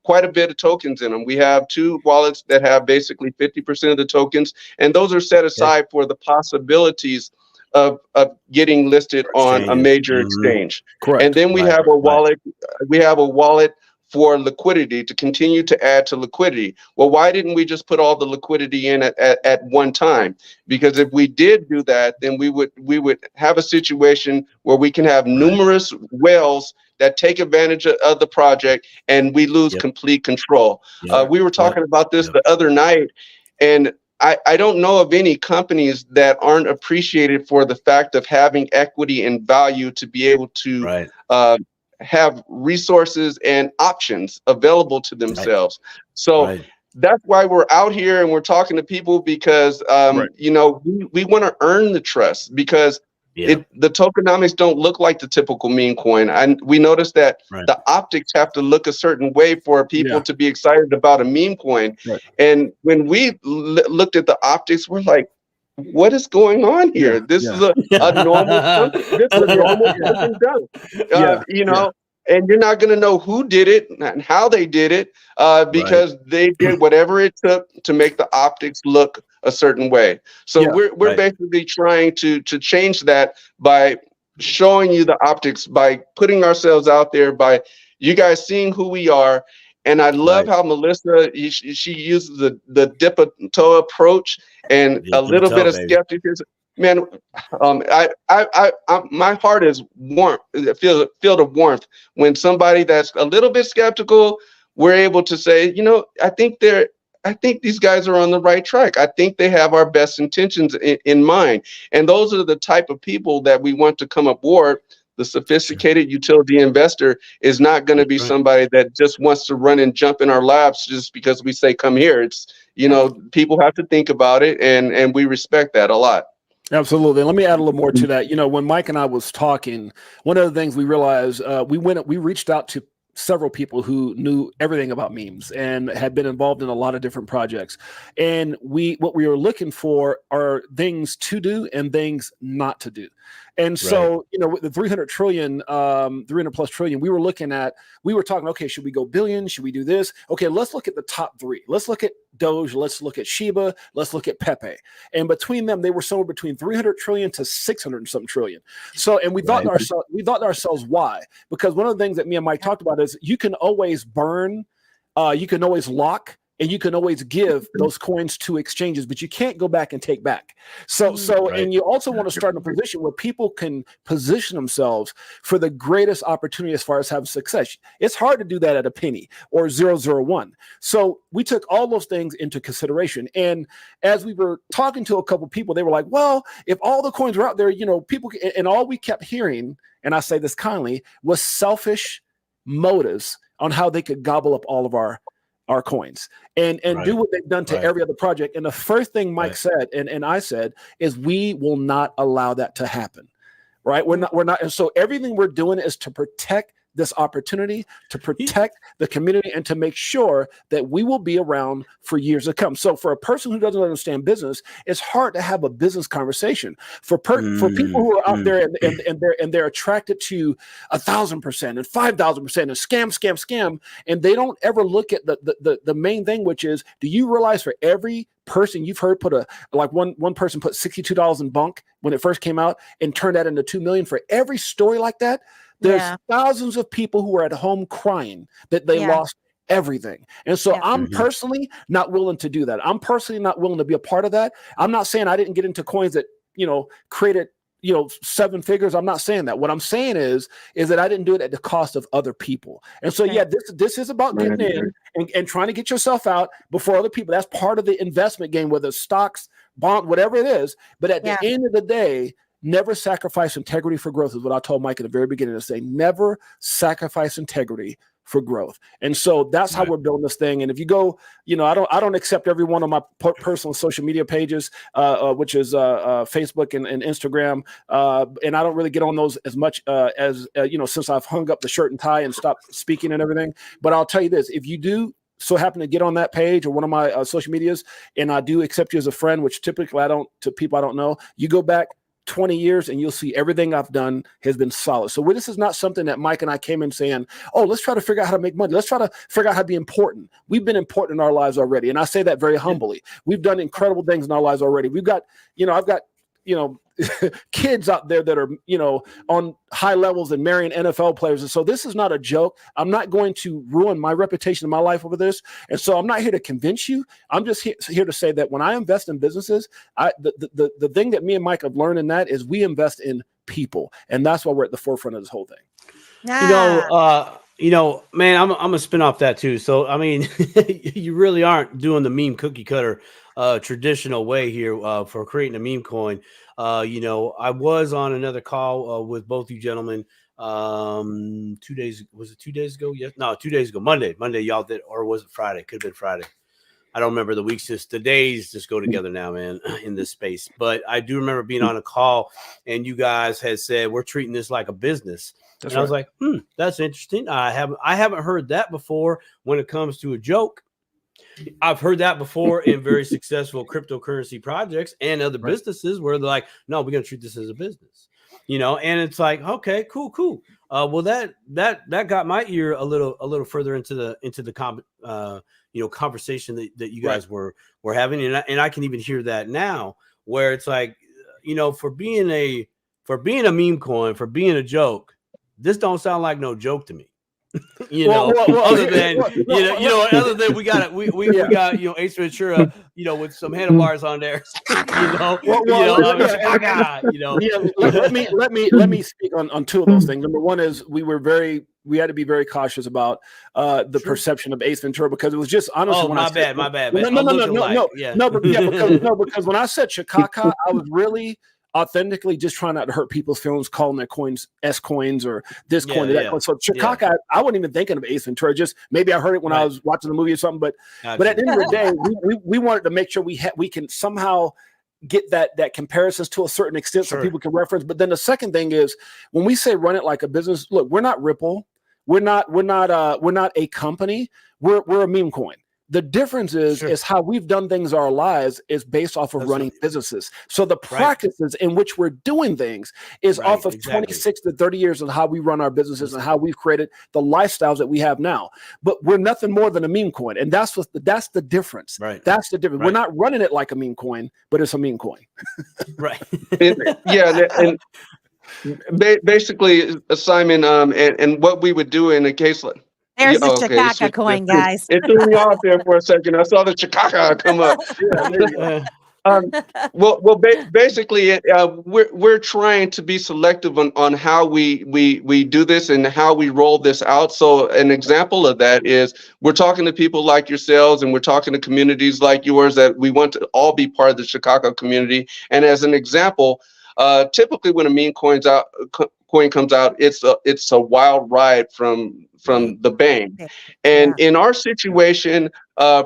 quite a bit of tokens in them. We have 2 wallets that have basically 50% of the tokens, and those are set aside for the possibilities of getting listed on a major exchange. Correct. And then we have a wallet. We have a wallet for liquidity, to continue to add to liquidity. Well, why didn't we just put all the liquidity in at one time? Because if we did do that, then we would have a situation where we can have numerous whales that take advantage of the project, and we lose complete control. We were talking about this the other night, and I don't know of any companies that aren't appreciated for the fact of having equity and value to be able to have resources and options available to themselves. So that's why we're out here and we're talking to people, because we want to earn the trust, because the tokenomics don't look like the typical meme coin. And we noticed that the optics have to look a certain way for people to be excited about a meme coin. And when we looked at the optics, we're like, what is going on here? This is a normal something. This is a normal something done. And you're not going to know who did it and how they did it, because they did whatever it took to make the optics look a certain way. So we're basically trying to change that by showing you the optics, by putting ourselves out there, by you guys seeing who we are. And I love how Melissa, she uses the VTHO approach and a little bit of skepticism. Man, my heart is warm, filled of warmth when somebody that's a little bit skeptical, we're able to say, I think these guys are on the right track. I think they have our best intentions in mind. And those are the type of people that we want to come aboard. The sophisticated utility investor is not going to be somebody that just wants to run and jump in our laps just because we say, come here. It's, people have to think about it, and we respect that a lot. Absolutely. Let me add a little more to that. When Mike and I was talking, one of the things we realized, we reached out to several people who knew everything about memes and had been involved in a lot of different projects. And what we were looking for are things to do and things not to do. And so, with the 300 plus trillion, we were talking, okay, should we go billion? Should we do this? Okay, let's look at the top 3. Let's look at Doge. Let's look at Shiba. Let's look at Pepe. And between them, they were somewhere between 300 trillion to 600 and something trillion. So, and we thought to ourselves, why? Because one of the things that me and Mike talked about is you can always burn, you can always lock, and you can always give those coins to exchanges, but you can't go back and take back. And you also want to start in a position where people can position themselves for the greatest opportunity as far as having success. It's hard to do that at a penny or 001. So we took all those things into consideration. And as we were talking to a couple people, they were like, well, if all the coins were out there, people, and all we kept hearing, and I say this kindly, was selfish motives on how they could gobble up all of our coins and do what they've done to every other project. And the first thing Mike said, and I said, is we will not allow that to happen. Right. We're not. And so everything we're doing is to protect this opportunity to protect the community and to make sure that we will be around for years to come. So for a person who doesn't understand business, it's hard to have a business conversation. For people who are out there and they're attracted to 1,000% and 5,000% and scam, and they don't ever look at the main thing, which is, do you realize for every person you've heard put one person put $62 in bunk when it first came out and turned that into $2 million? For every story like that, there's thousands of people who are at home crying that they lost everything. And so I'm personally not willing to do that. I'm personally not willing to be a part of that. I'm not saying I didn't get into coins that, created, 7 figures. I'm not saying that. What I'm saying is that I didn't do it at the cost of other people. And so, this is about getting in and trying to get yourself out before other people. That's part of the investment game, whether it's stocks, bond, whatever it is. But at the end of the day, never sacrifice integrity for growth is what I told Mike at the very beginning, to say, never sacrifice integrity for growth. And so that's how we're building this thing. And if you go, I don't accept every one of my personal social media pages, which is Facebook and Instagram. And I don't really get on those as much as since I've hung up the shirt and tie and stopped speaking and everything. But I'll tell you this, if you do so happen to get on that page or one of my social medias, and I do accept you as a friend, which typically I don't, to people I don't know, you go back 20 years and you'll see everything I've done has been solid. So this is not something that Mike and I came in saying, oh, let's try to figure out how to make money. Let's try to figure out how to be important. We've been important in our lives already. And I say that very humbly. We've done incredible things in our lives already. We've got, I've got, kids out there that are, on high levels and marrying NFL players. And so this is not a joke. I'm not going to ruin my reputation in my life over this. And so I'm not here to convince you. I'm just here to say that when I invest in businesses, the thing that me and Mike have learned in that is we invest in people. And that's why we're at the forefront of this whole thing. Man, I'm gonna spin off that too. So, I mean, you really aren't doing the meme cookie cutter traditional way here for creating a meme coin. I was on another call with both you gentlemen 2 days. Was it 2 days ago? Yes. No, 2 days ago. Monday, y'all did, or was it Friday? Could have been Friday. I don't remember the weeks. The days just go together now, man, in this space. But I do remember being on a call and you guys had said, we're treating this like a business. That's and right. I was like, that's interesting. I haven't heard that before when it comes to a joke. I've heard that before in very successful cryptocurrency projects and other businesses where they're like, no, we're going to treat this as a business, and it's like, okay, cool. Well, that got my ear a little further into the conversation that you guys were having. And I can even hear that now where it's like, for being a meme coin, for being a joke, this don't sound like no joke to me. Other than we got Ace Ventura, with some handlebars on there. Let me speak on two of those things. Number one is we had to be very cautious about the perception of Ace Ventura because it was just honestly. My bad. Because when I said Shakaka, I was really authentically just trying not to hurt people's feelings, calling their coins S coins or this coin or that coin. So Shakaka, I wasn't even thinking of Ace Ventura. Just maybe I heard it when I was watching the movie or something. But at the end of the day, we wanted to make sure we can somehow get that comparisons to a certain extent so people can reference. But then the second thing is when we say run it like a business, look, we're not Ripple. We're not a company. We're a meme coin. The difference is how we've done things our lives is based off of running businesses. So the practices in which we're doing things is off of 26 to 30 years of how we run our businesses and how we've created the lifestyles that we have now. But we're nothing more than a meme coin. And that's the difference. Right. That's the difference. Right. We're not running it like a meme coin, but it's a meme coin. Right. And basically, Simon, and what we would do in a case like there's the Shakaka coin, guys. It threw me off there for a second. I saw the Shakaka come up. Basically, we're trying to be selective on how we do this and how we roll this out. So an example of that is we're talking to people like yourselves, and we're talking to communities like yours that we want to all be part of the Shakaka community. And as an example, typically when a meme coin comes out, it's a wild ride from the bang. And in our situation,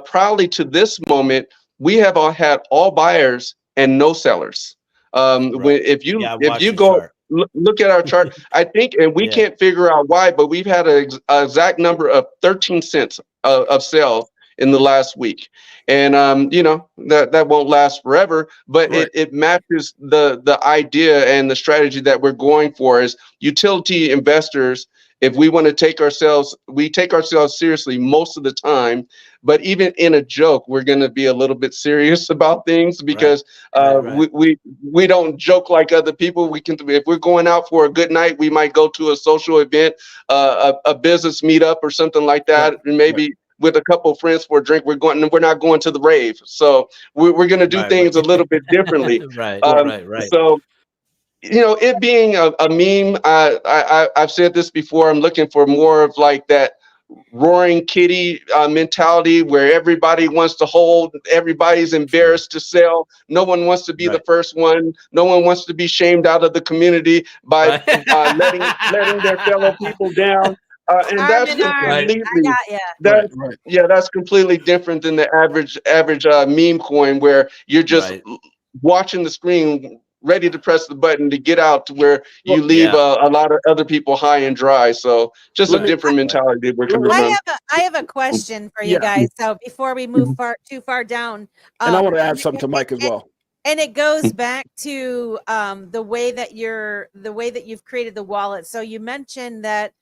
proudly to this moment, we have all had all buyers and no sellers. If you go look at our chart. I think, and we can't figure out why, but we've had an exact number of 13 cents of sales in the last week. And you know, that won't last forever, but it matches the idea and the strategy that we're going for is utility investors. If we want to take ourselves, we take ourselves seriously most of the time, but even in a joke, we're going to be a little bit serious about things because we don't joke like other people. We can, if we're going out for a good night, we might go to a social event, a business meetup or something like that, and maybe with a couple of friends for a drink. We're not going to the rave, so we're going to do things a little bit differently. So, you know, it being a meme, I've said this before, I'm looking for more of like that roaring kitty mentality where everybody wants to hold, everybody's embarrassed to sell. No one wants to be the first one. No one wants to be shamed out of the community by letting their fellow people down. And that's completely, that's completely different than the average meme coin where you're just watching the screen, ready to press the button to get out to where you leave a lot of other people high and dry. So just a different mentality we're coming from. I have a question for you guys. So before we move too far down, and I want to add something to Mike as well. And it goes back to the way that you've created the wallet. So you mentioned that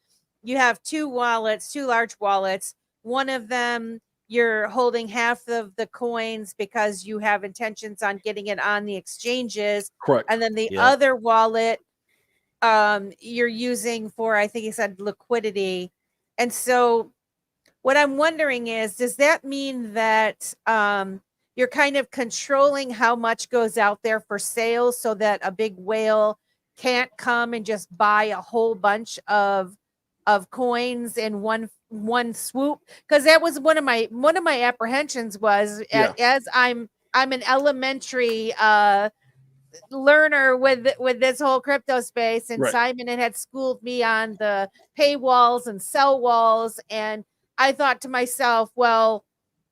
you have two large wallets. One of them, you're holding half of the coins because you have intentions on getting it on the exchanges. Correct. And then the other wallet, you're using for, I think you said, liquidity. And so what I'm wondering is, does that mean that you're kind of controlling how much goes out there for sales so that a big whale can't come and just buy a whole bunch of coins in one swoop? Because that was one of my apprehensions was as I'm an elementary learner with this whole crypto space, and Simon had schooled me on the paywalls and sell walls, and I thought to myself, well,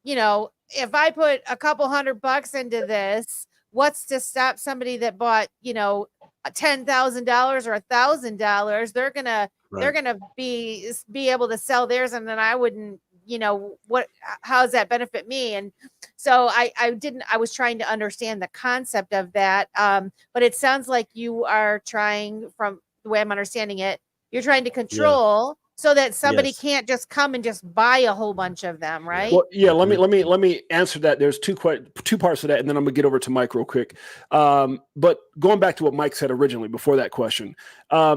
you know, if I put a couple $100 into this, what's to stop somebody that bought, you know, $10,000 or $1,000? They're gonna be able to sell theirs, and then I wouldn't, you know, how does that benefit me? And so I was trying to understand the concept of that. But it sounds like you are trying, from the way I'm understanding it, you're trying to control so that somebody can't just come and just buy a whole bunch of them, right? Well, let me answer that. There's two parts to that, and then I'm gonna get over to Mike real quick. But going back to what Mike said originally before that question,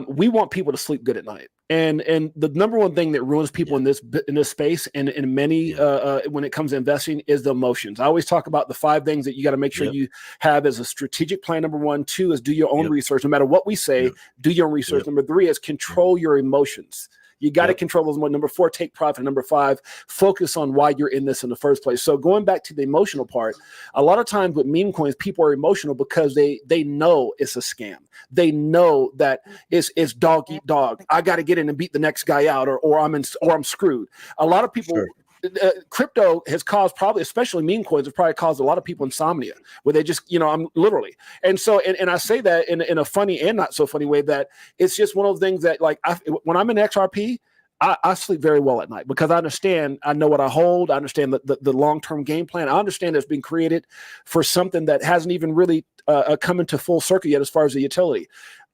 we want people to sleep good at night. And the number one thing that ruins people in this space and in many when it comes to investing is the emotions. I always talk about the 5 things that you got to make sure you have as a strategic plan. Number 1, 2 is do your own research. No matter what we say, do your own research. Number 3 is control your emotions. You got to control those. Number 4, take profit. Number 5, focus on why you're in this in the first place. So going back to the emotional part, a lot of times with meme coins, people are emotional because they know it's a scam. They know that it's dog eat dog. I got to get in and beat the next guy out, or I'm screwed. A lot of people. Crypto has caused, probably especially meme coins, have probably caused a lot of people insomnia where they just, you know, I'm literally. And so, and I say that in a funny and not so funny way, that it's just one of those things that, like, when I'm in XRP, I sleep very well at night because I know what I hold. I understand the long-term game plan. I understand it's been created for something that hasn't even really come into full circle yet as far as the utility.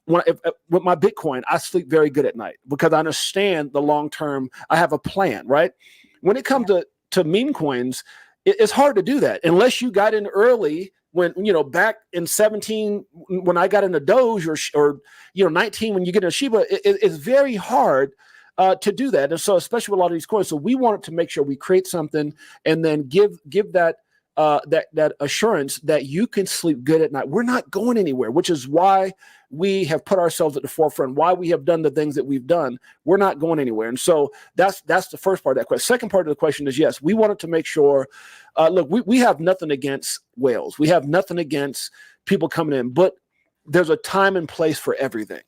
With my Bitcoin, I sleep very good at night because I understand the long-term. I have a plan, right? When it comes to meme coins, it's hard to do that unless you got in early. When, you know, back in 17, when I got into Doge, or you know, 19 when you get into Shiba, it's very hard to do that. And so, especially with a lot of these coins, so we wanted to make sure we create something and then give that assurance that you can sleep good at night. We're not going anywhere, which is why we have put ourselves at the forefront, why we have done the things that we've done. We're not going anywhere. And so that's the first part of that question. Second part of the question is, yes, we wanted to make sure, look, we have nothing against whales. We have nothing against people coming in, but there's a time and place for everything.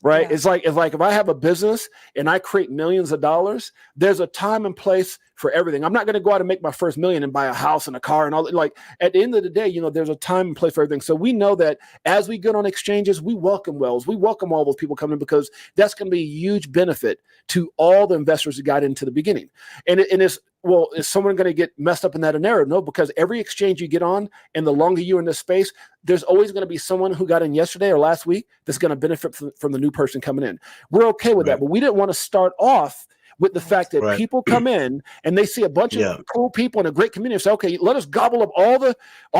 right? Yeah. It's like if I have a business and I create millions of dollars, there's a time and place for everything. I'm not going to go out and make my first million and buy a house and a car and all that. Like at the end of the day, you know, there's a time and place for everything. So we know that as we get on exchanges, we welcome Wells. We welcome all those people coming in because that's going to be a huge benefit to all the investors that got into the beginning. And it's, well, is someone going to get messed up in that scenario? No, because every exchange you get on, and the longer you're in this space, there's always going to be someone who got in yesterday or last week that's going to benefit from the new person coming in. We're okay with that, but we didn't want to start off with the fact that people come in and they see a bunch of cool people in a great community and say, okay, let us gobble up all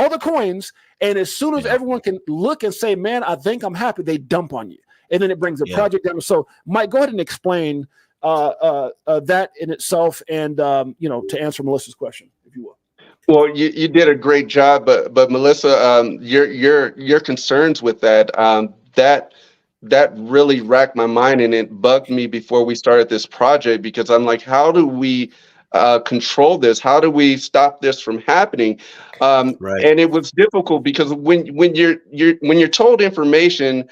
the coins. And as soon as everyone can look and say, man, I think I'm happy, they dump on you. And then it brings the project down. So Mike, go ahead and explain that in itself, and you know, to answer Melissa's question, if you will. Well, you did a great job, but Melissa, your concerns with that really racked my mind, and it bugged me before we started this project, because I'm like, how do we control this? How do we stop this from happening? And it was difficult because when you're told information,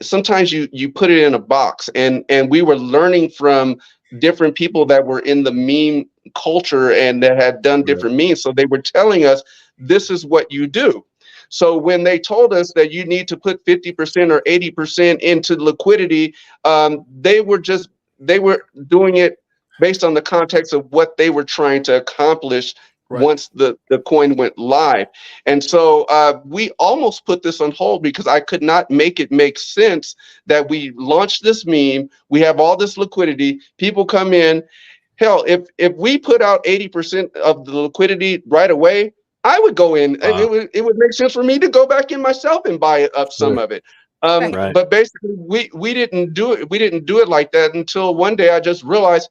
sometimes you put it in a box, and we were learning from different people that were in the meme culture and that had done different memes. So they were telling us, this is what you do. So when they told us that you need to put 50% or 80% into liquidity, they were doing it based on the context of what they were trying to accomplish once the coin went live. And so we almost put this on hold because I could not make it make sense that we launched this meme, we have all this liquidity, people come in. Hell, if we put out 80% of the liquidity right away, I would go in. It would make sense for me to go back in myself and buy up some of it. But basically, we didn't do it. We didn't do it like that until one day I just realized,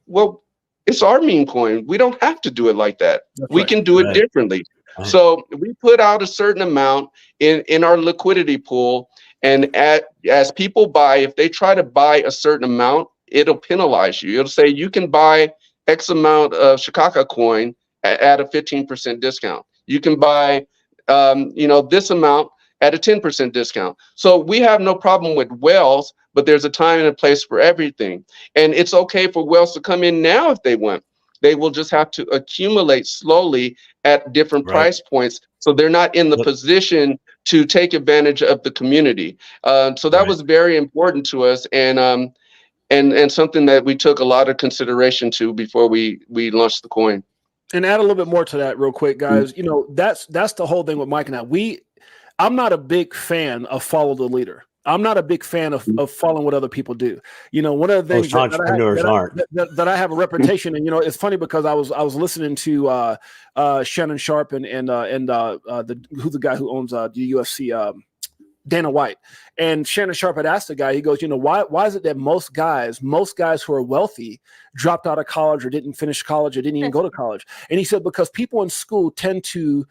well, it's our meme coin. We don't have to do it like that. We can do it differently. So we put out a certain amount in our liquidity pool, and as people buy, if they try to buy a certain amount, it'll penalize you. It'll say you can buy X amount of Shakaka coin at a 15% discount. You can buy, this amount at a 10% discount. So we have no problem with Wells, but there's a time and a place for everything. And it's okay for Wells to come in now if they want. They will just have to accumulate slowly at different price points, so they're not in the position to take advantage of the community. So that was very important to us, and something that we took a lot of consideration to before we launched the coin. And add a little bit more to that real quick, guys. You know, that's the whole thing with Mike and I. I'm not a big fan of follow the leader. I'm not a big fan of following what other people do. You know, one of the things that I have a reputation, and you know, it's funny because I was listening to Shannon Sharp and who's the guy who owns the UFC, Dana White. And Shannon Sharp had asked the guy, he goes, you know, why is it that most guys who are wealthy dropped out of college or didn't finish college or didn't even go to college? And he said, because people in school tend to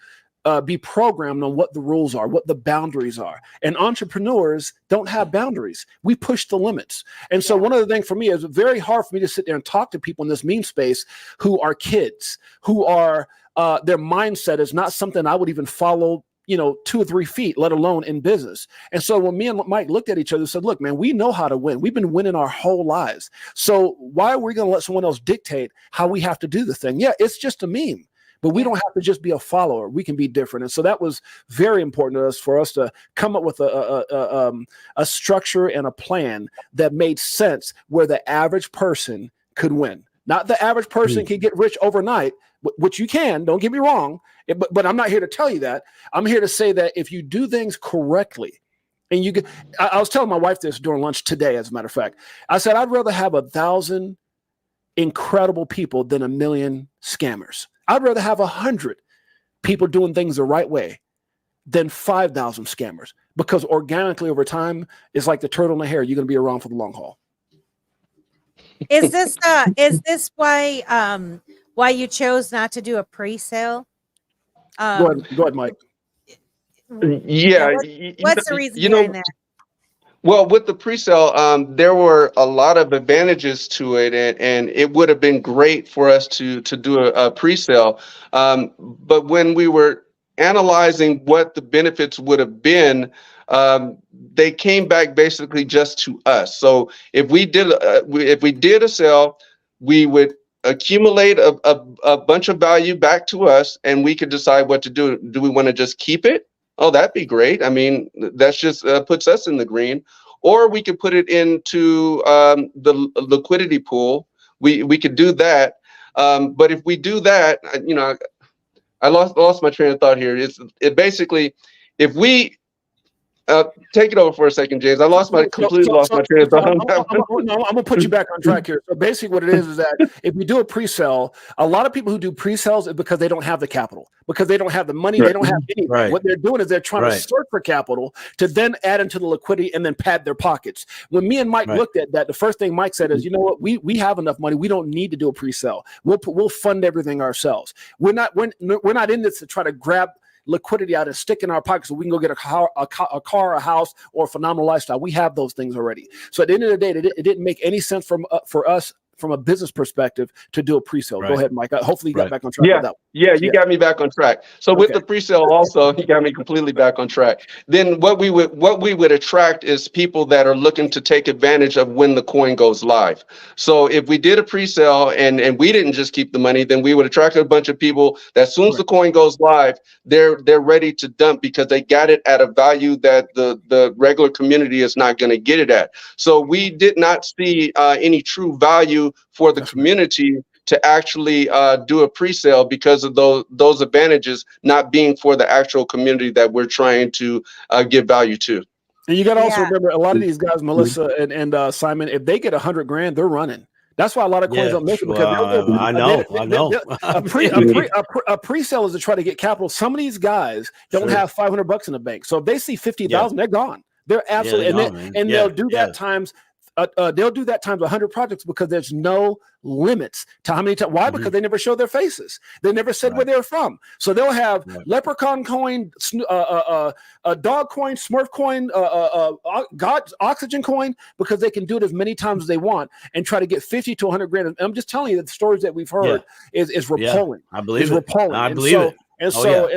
be programmed on what the rules are, what the boundaries are. And entrepreneurs don't have boundaries. We push the limits. And so one of the things for me is very hard for me to sit there and talk to people in this meme space who are kids, who are their mindset is not something I would even follow, 2 or 3 feet, let alone in business. And so when me and Mike looked at each other and said, look, man, we know how to win. We've been winning our whole lives. So why are we going to let someone else dictate how we have to do the thing? Yeah, it's just a meme. But we don't have to just be a follower. We can be different. And so that was very important to us, for us to come up with a structure and a plan that made sense where the average person could win. Not the average person can get rich overnight, which you can, don't get me wrong. But I'm not here to tell you that. I'm here to say that if you do things correctly, and I was telling my wife this during lunch today, as a matter of fact. I said, I'd rather have 1,000 incredible people than 1 million scammers. I'd rather have 100 people doing things the right way than 5,000 scammers, because organically over time, it's like the turtle in the hare. You're going to be around for the long haul. Is this why you chose not to do a pre-sale? Go ahead, Mike. Yeah. What's the reason behind that? Well, with the pre-sale, there were a lot of advantages to it, and it would have been great for us to do a pre-sale. But when we were analyzing what the benefits would have been, they came back basically just to us. So if we did a sale, we would accumulate a bunch of value back to us, and we could decide what to do. Do we want to just keep it? Oh, that'd be great. I mean, that's just puts us in the green. Or we could put it into the liquidity pool. We could do that. But if we do that, I lost my train of thought here. It basically, if we take it over for a second, James. I completely lost my train of thought. I'm gonna put you back on track here. So basically, what it is that if we do a pre-sale, a lot of people who do pre-sales is because they don't have the capital, because they don't have the money, they don't have anything. Right. What they're doing is they're trying to search for capital to then add into the liquidity and then pad their pockets. When me and Mike looked at that, the first thing Mike said is, you know what, we have enough money. We don't need to do a pre-sale. We'll fund everything ourselves. We're not in this to try to grab liquidity out and stick in our pockets so we can go get a car, a house, or a phenomenal lifestyle. We have those things already. So at the end of the day, it didn't make any sense for us from a business perspective to do a pre-sale. Go ahead, Mike. Hopefully you got back on track with that. You got me back on track. So with the pre-sale also, you got me completely back on track. Then what we would attract is people that are looking to take advantage of when the coin goes live. So if we did a pre-sale and we didn't just keep the money, then we would attract a bunch of people that as soon as the coin goes live, they're ready to dump because they got it at a value that the regular community is not going to get it at. So we did not see any true value for the community to actually do a pre-sale because of those advantages not being for the actual community that we're trying to give value to. And you got to also remember, a lot of these guys, Melissa and Simon, if they get $100,000, they're running. That's why a lot of coins don't make it, because I know. A pre-sale is to try to get capital. Some of these guys don't have $500 in the bank, so if they see 50,000, they're gone. They're absolutely they'll do that times. They'll do that times 100 projects because there's no limits to how many times. Why? Because they never show their faces. They never said where they're from. So they'll have leprechaun coin, dog coin, Smurf coin, God's oxygen coin, because they can do it as many times as they want and try to get 50 to 100 grand. And I'm just telling you that the stories that we've heard is repelling. I believe it. Repelling. I believe it. And so,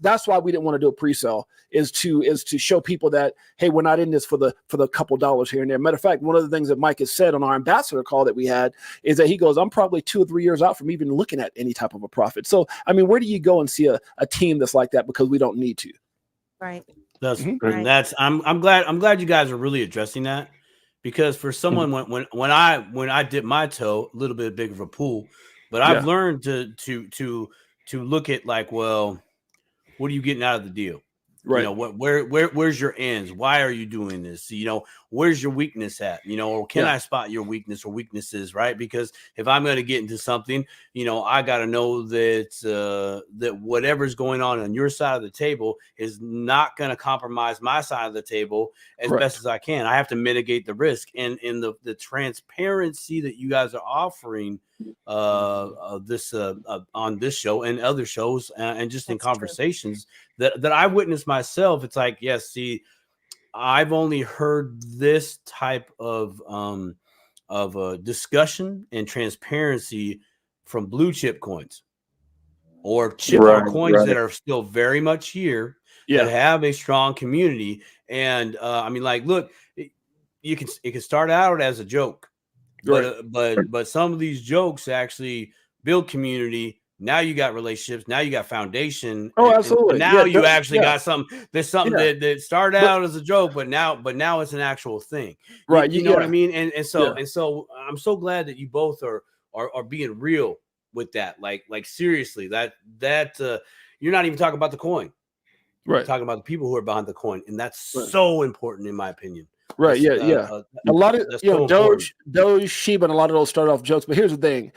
that's why we didn't want to do a pre-sale, is to show people that, hey, we're not in this for the couple dollars here and there. Matter of fact, one of the things that Mike has said on our ambassador call that we had is that he goes, I'm probably 2 or 3 years out from even looking at any type of a profit. So, I mean, where do you go and see a team that's like that? Because we don't need to. Right. I'm glad you guys are really addressing that, because for someone when I dip my toe, a little bit bigger of a pool, but I've learned to look at, like, well, what are you getting out of the deal? Right. You know, where's your ends? Why are you doing this? You know, where's your weakness at? You know, or can I spot your weakness or weaknesses? Right. Because if I'm going to get into something, you know, I got to know that that whatever's going on your side of the table is not going to compromise my side of the table as best as I can. I have to mitigate the risk, and in the transparency that you guys are offering on this show and other shows, and just in conversations that I witnessed myself. It's like, yes, see, I've only heard this type of discussion and transparency from blue chip coins or coins that are still very much here, that have a strong community. And I mean, like, look, it can start out as a joke, but some of these jokes actually build community. Now you got relationships. Now you got foundation. Oh, absolutely. And now you actually got something. There's something that started out as a joke, but now it's an actual thing. Right. You know what I mean? And so I'm so glad that you both are being real with that. Like seriously, that you're not even talking about the coin. Right. You're talking about the people who are behind the coin, and that's so important, in my opinion. Right. A lot of Doge, Shiba, and a lot of those start off jokes. But here's the thing: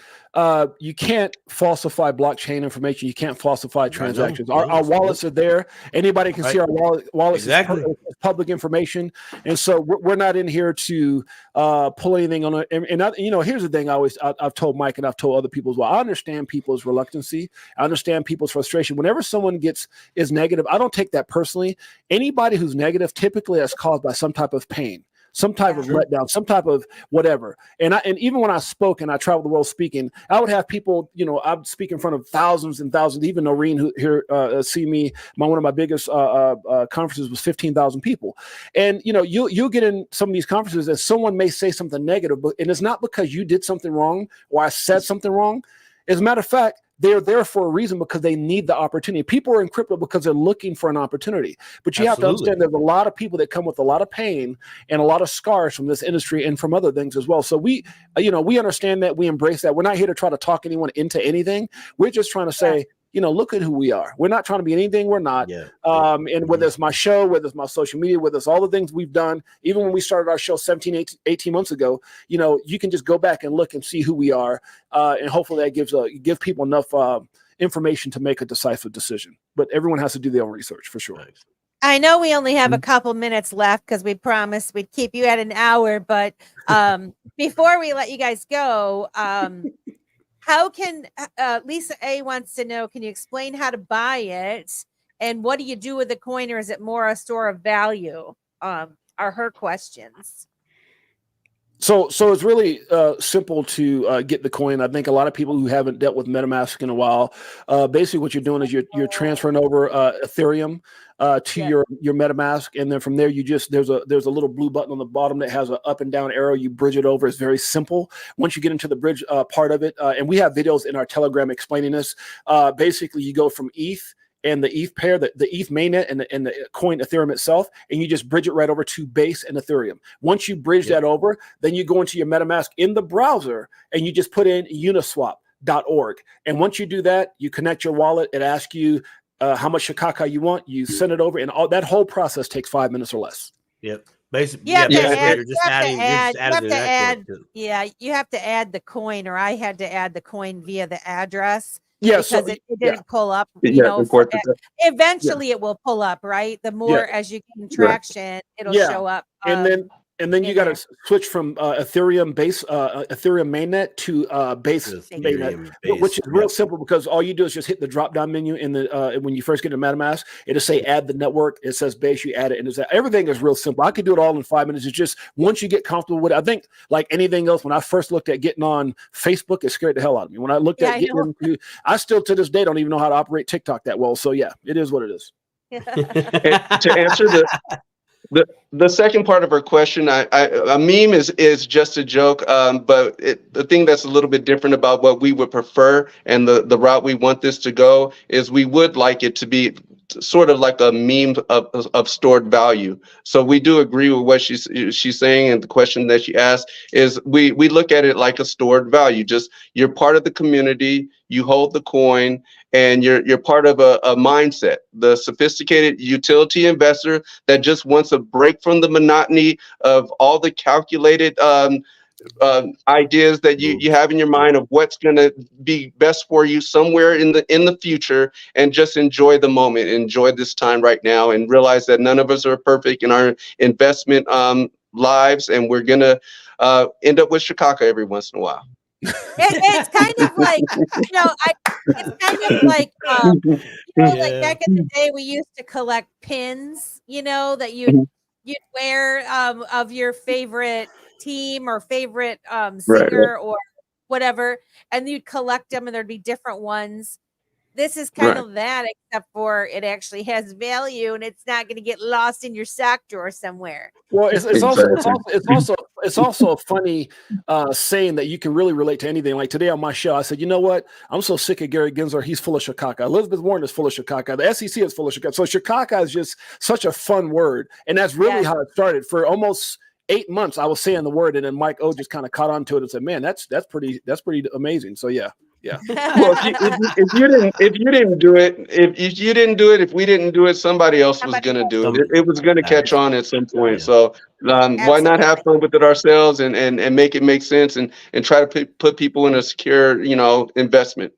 you can't falsify blockchain information. You can't falsify transactions. Our wallets are there. Anybody can see our wallets. Exactly. Is public information, and so we're not in here to pull anything on it. And here's the thing: I've told Mike, and I've told other people as well. I understand people's reluctancy. I understand people's frustration. Whenever someone is negative, I don't take that personally. Anybody who's negative typically is caused by some type of pain. some type of letdown, some type of whatever. And even when I spoke and I traveled the world speaking, I would have people, you know, I'd speak in front of thousands and thousands. Even Noreen, who here see me, one of my biggest conferences was 15,000 people. And you know, you'll get in some of these conferences and someone may say something negative, and it's not because you did something wrong or I said something wrong. As a matter of fact, they're there for a reason, because they need the opportunity. People are in crypto because they're looking for an opportunity. But you have to understand there's a lot of people that come with a lot of pain and a lot of scars from this industry and from other things as well. So we understand that, we embrace that. We're not here to try to talk anyone into anything. We're just trying to say, you know, look at who we are. We're not trying to be anything we're not. And whether it's my show, whether it's my social media, whether it's all the things we've done, even when we started our show 18 months ago, you know, you can just go back and look and see who we are. And hopefully that gives people enough information to make a decisive decision. But everyone has to do their own research for sure. I know we only have a couple minutes left because we promised we'd keep you at an hour. But before we let you guys go, how can Lisa A wants to know, can you explain how to buy it and what do you do with the coin, or is it more a store of value? Are her questions. So it's really simple to get the coin. I think a lot of people who haven't dealt with MetaMask in a while, basically what you're doing is you're transferring over Ethereum to your MetaMask, and then from there there's a little blue button on the bottom that has an up and down arrow. You bridge it over. It's very simple. Once you get into the bridge part of it, and we have videos in our Telegram explaining this. Basically, you go from ETH and the ETH pair, the ETH mainnet and the coin Ethereum itself, and you just bridge it right over to Base and Ethereum. Once you bridge that over, then you go into your MetaMask in the browser and you just put in uniswap.org. And once you do that, you connect your wallet. It asks you how much Shakaka you want. You send it over, and all that whole process takes 5 minutes or less. Yep. Basically, You have to add the coin, or I had to add the coin via the address. Yeah, because it didn't pull up. You know, eventually it will pull up, right? The more as you gain traction, it'll show up. And then you got to switch from Ethereum mainnet to Base mainnet, which is real simple, because all you do is just hit the drop down menu in the when you first get to MetaMask. It'll say add the network. It says Base. You add it, and everything is real simple. I could do it all in 5 minutes. It's just once you get comfortable with it. I think like anything else, when I first looked at getting on Facebook, it scared the hell out of me. When I looked at I still to this day don't even know how to operate TikTok that well. So yeah, it is what it is. To answer the second part of her question, a meme is just a joke, but the thing that's a little bit different about what we would prefer and the route we want this to go is we would like it to be sort of like a meme of stored value. So we do agree with what she's saying, and the question that she asked is we look at it like a stored value. Just you're part of the community, you hold the coin, and you're part of a mindset, the sophisticated utility investor that just wants a break from the monotony of all the calculated ideas that you have in your mind of what's going to be best for you somewhere in the future, and just enjoy the moment, enjoy this time right now, and realize that none of us are perfect in our investment lives, and we're going to end up with Shakaka every once in a while. It's kind of like, it's kind of like, like back in the day, we used to collect pins, that you'd wear of your favorite team or favorite singer or whatever, and you'd collect them, and there'd be different ones. This is kind of that, except for it actually has value, and it's not going to get lost in your sock drawer somewhere. Well, it's also a funny saying that you can really relate to anything. Like today on my show, I said, you know what? I'm so sick of Gary Gensler. He's full of Shakaka. Elizabeth Warren is full of Shakaka. The SEC is full of Shakaka. So Shakaka is just such a fun word, and that's really how it started. For almost 8 months, I was saying the word, and then Mike O just kind of caught on to it and said, "Man, that's pretty amazing." So yeah. Well, if you didn't do it, if we didn't do it, somebody else was going to do it. It was going to catch on at some point. So why not have fun with it ourselves and make it make sense and try to put people in a secure, investment.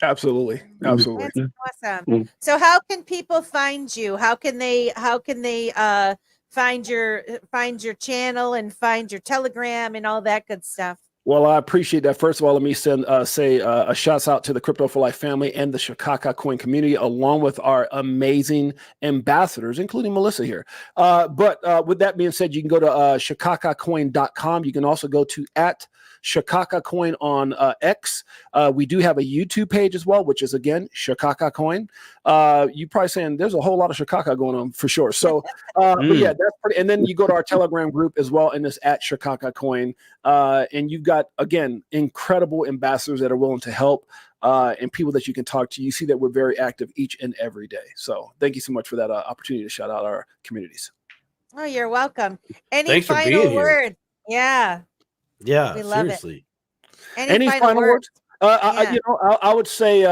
Absolutely. That's awesome. So how can people find you? How can they find your channel and find your Telegram and all that good stuff? Well, I appreciate that. First of all, let me say a shout out to the Crypto for Life family and the Shakaka Coin community, along with our amazing ambassadors, including Melissa here. But with that being said, you can go to shakakacoin.com. You can also go to @Shakaka Coin on X. We do have a YouTube page as well, which is, again, Shakaka Coin. You probably saying there's a whole lot of Shakaka going on for sure. So, but yeah, that's pretty. And then you go to our Telegram group as well, and it's @Shakaka Coin. And you've got, again, incredible ambassadors that are willing to help and people that you can talk to. You see that we're very active each and every day. So thank you so much for that opportunity to shout out our communities. Oh, you're welcome. Any Thanks for final being words? Yeah. Yeah, We love seriously. it. Any final words? Yeah. I would say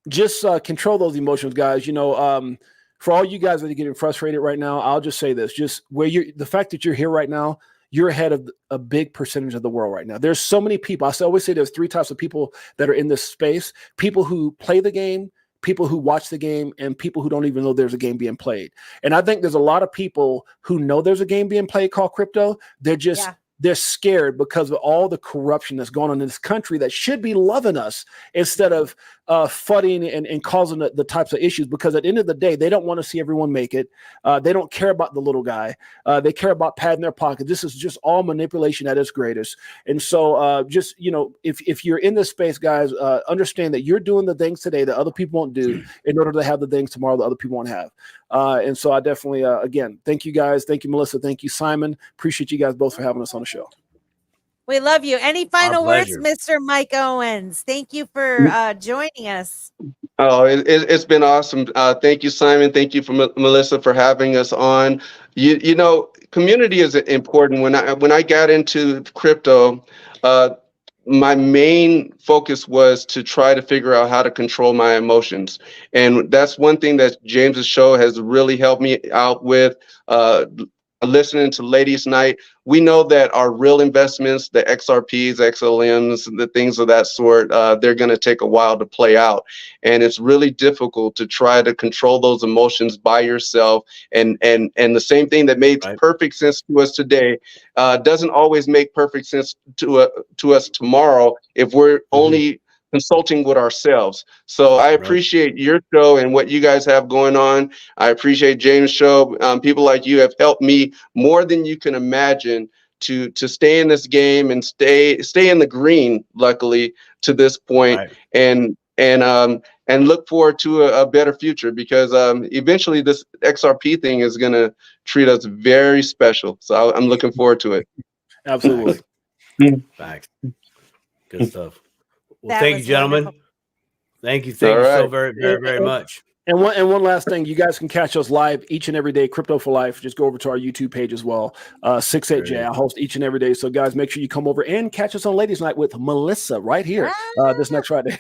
just control those emotions, guys. For all you guys that are getting frustrated right now, I'll just say this: just the fact that you're here right now, you're ahead of a big percentage of the world right now. There's so many people. I always say there's 3 types of people that are in this space: people who play the game, people who watch the game, and people who don't even know there's a game being played. And I think there's a lot of people who know there's a game being played called crypto. They're just they're scared because of all the corruption that's going on in this country that should be loving us instead of fudding and causing the types of issues. Because at the end of the day, they don't want to see everyone make it. They don't care about the little guy. They care about padding their pocket. This is just all manipulation at its greatest. And so just, if you're in this space, guys, understand that you're doing the things today that other people won't do in order to have the things tomorrow that other people won't have. And so I definitely, again, thank you guys. Thank you, Melissa. Thank you, Simon. Appreciate you guys both for having us on the show. We love you. Any final words, Mr. Mike Owens? Thank you for joining us. Oh, it's been awesome. Thank you, Simon. Thank you for Melissa for having us on. Community is important. When I got into crypto, my main focus was to try to figure out how to control my emotions. And that's one thing that James's show has really helped me out with. Listening to Ladies Night, we know that our real investments, the XRPs, XLMs, the things of that sort, they're going to take a while to play out. And it's really difficult to try to control those emotions by yourself. And the same thing that made perfect sense to us today doesn't always make perfect sense to us tomorrow if we're only consulting with ourselves. So I appreciate your show and what you guys have going on. I appreciate James' show. People like you have helped me more than you can imagine to stay in this game and stay in the green, luckily, to this point, and look forward to a better future, because eventually this XRP thing is going to treat us very special. So I'm looking forward to it. Absolutely. Facts. Good stuff. Well, thank you, gentlemen. Wonderful. Thank you so very, very, very much. And one last thing, you guys can catch us live each and every day, Crypto for Life. Just go over to our YouTube page as well. 6-8Jay, I host each and every day. So guys, make sure you come over and catch us on Ladies Night with Melissa right here this next Friday.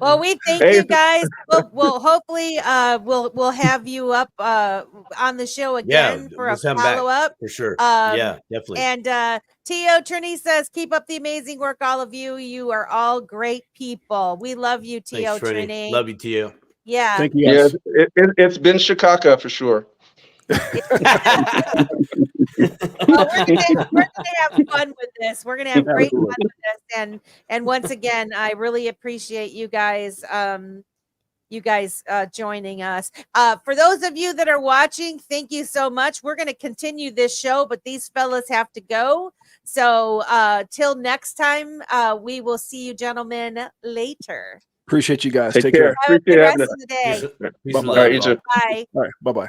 Well, we thank you guys. We'll hopefully we'll have you up on the show again for a follow-up. For sure. Yeah, definitely. And T.O. Trini says, keep up the amazing work, all of you. You are all great people. We love you, T.O. Trini. Love you, T.O. Yeah. Thank you guys. Yeah, it's been Shakaka for sure. Well, we're gonna have fun with this. We're gonna have great fun with this. And once again, I really appreciate you guys joining us. For those of you that are watching, thank you so much. We're going to continue this show, but these fellas have to go. So till next time, we will see you gentlemen later. Appreciate you guys. Take care. Have a good rest of the day. Bye-bye. Bye. All right. Bye-bye.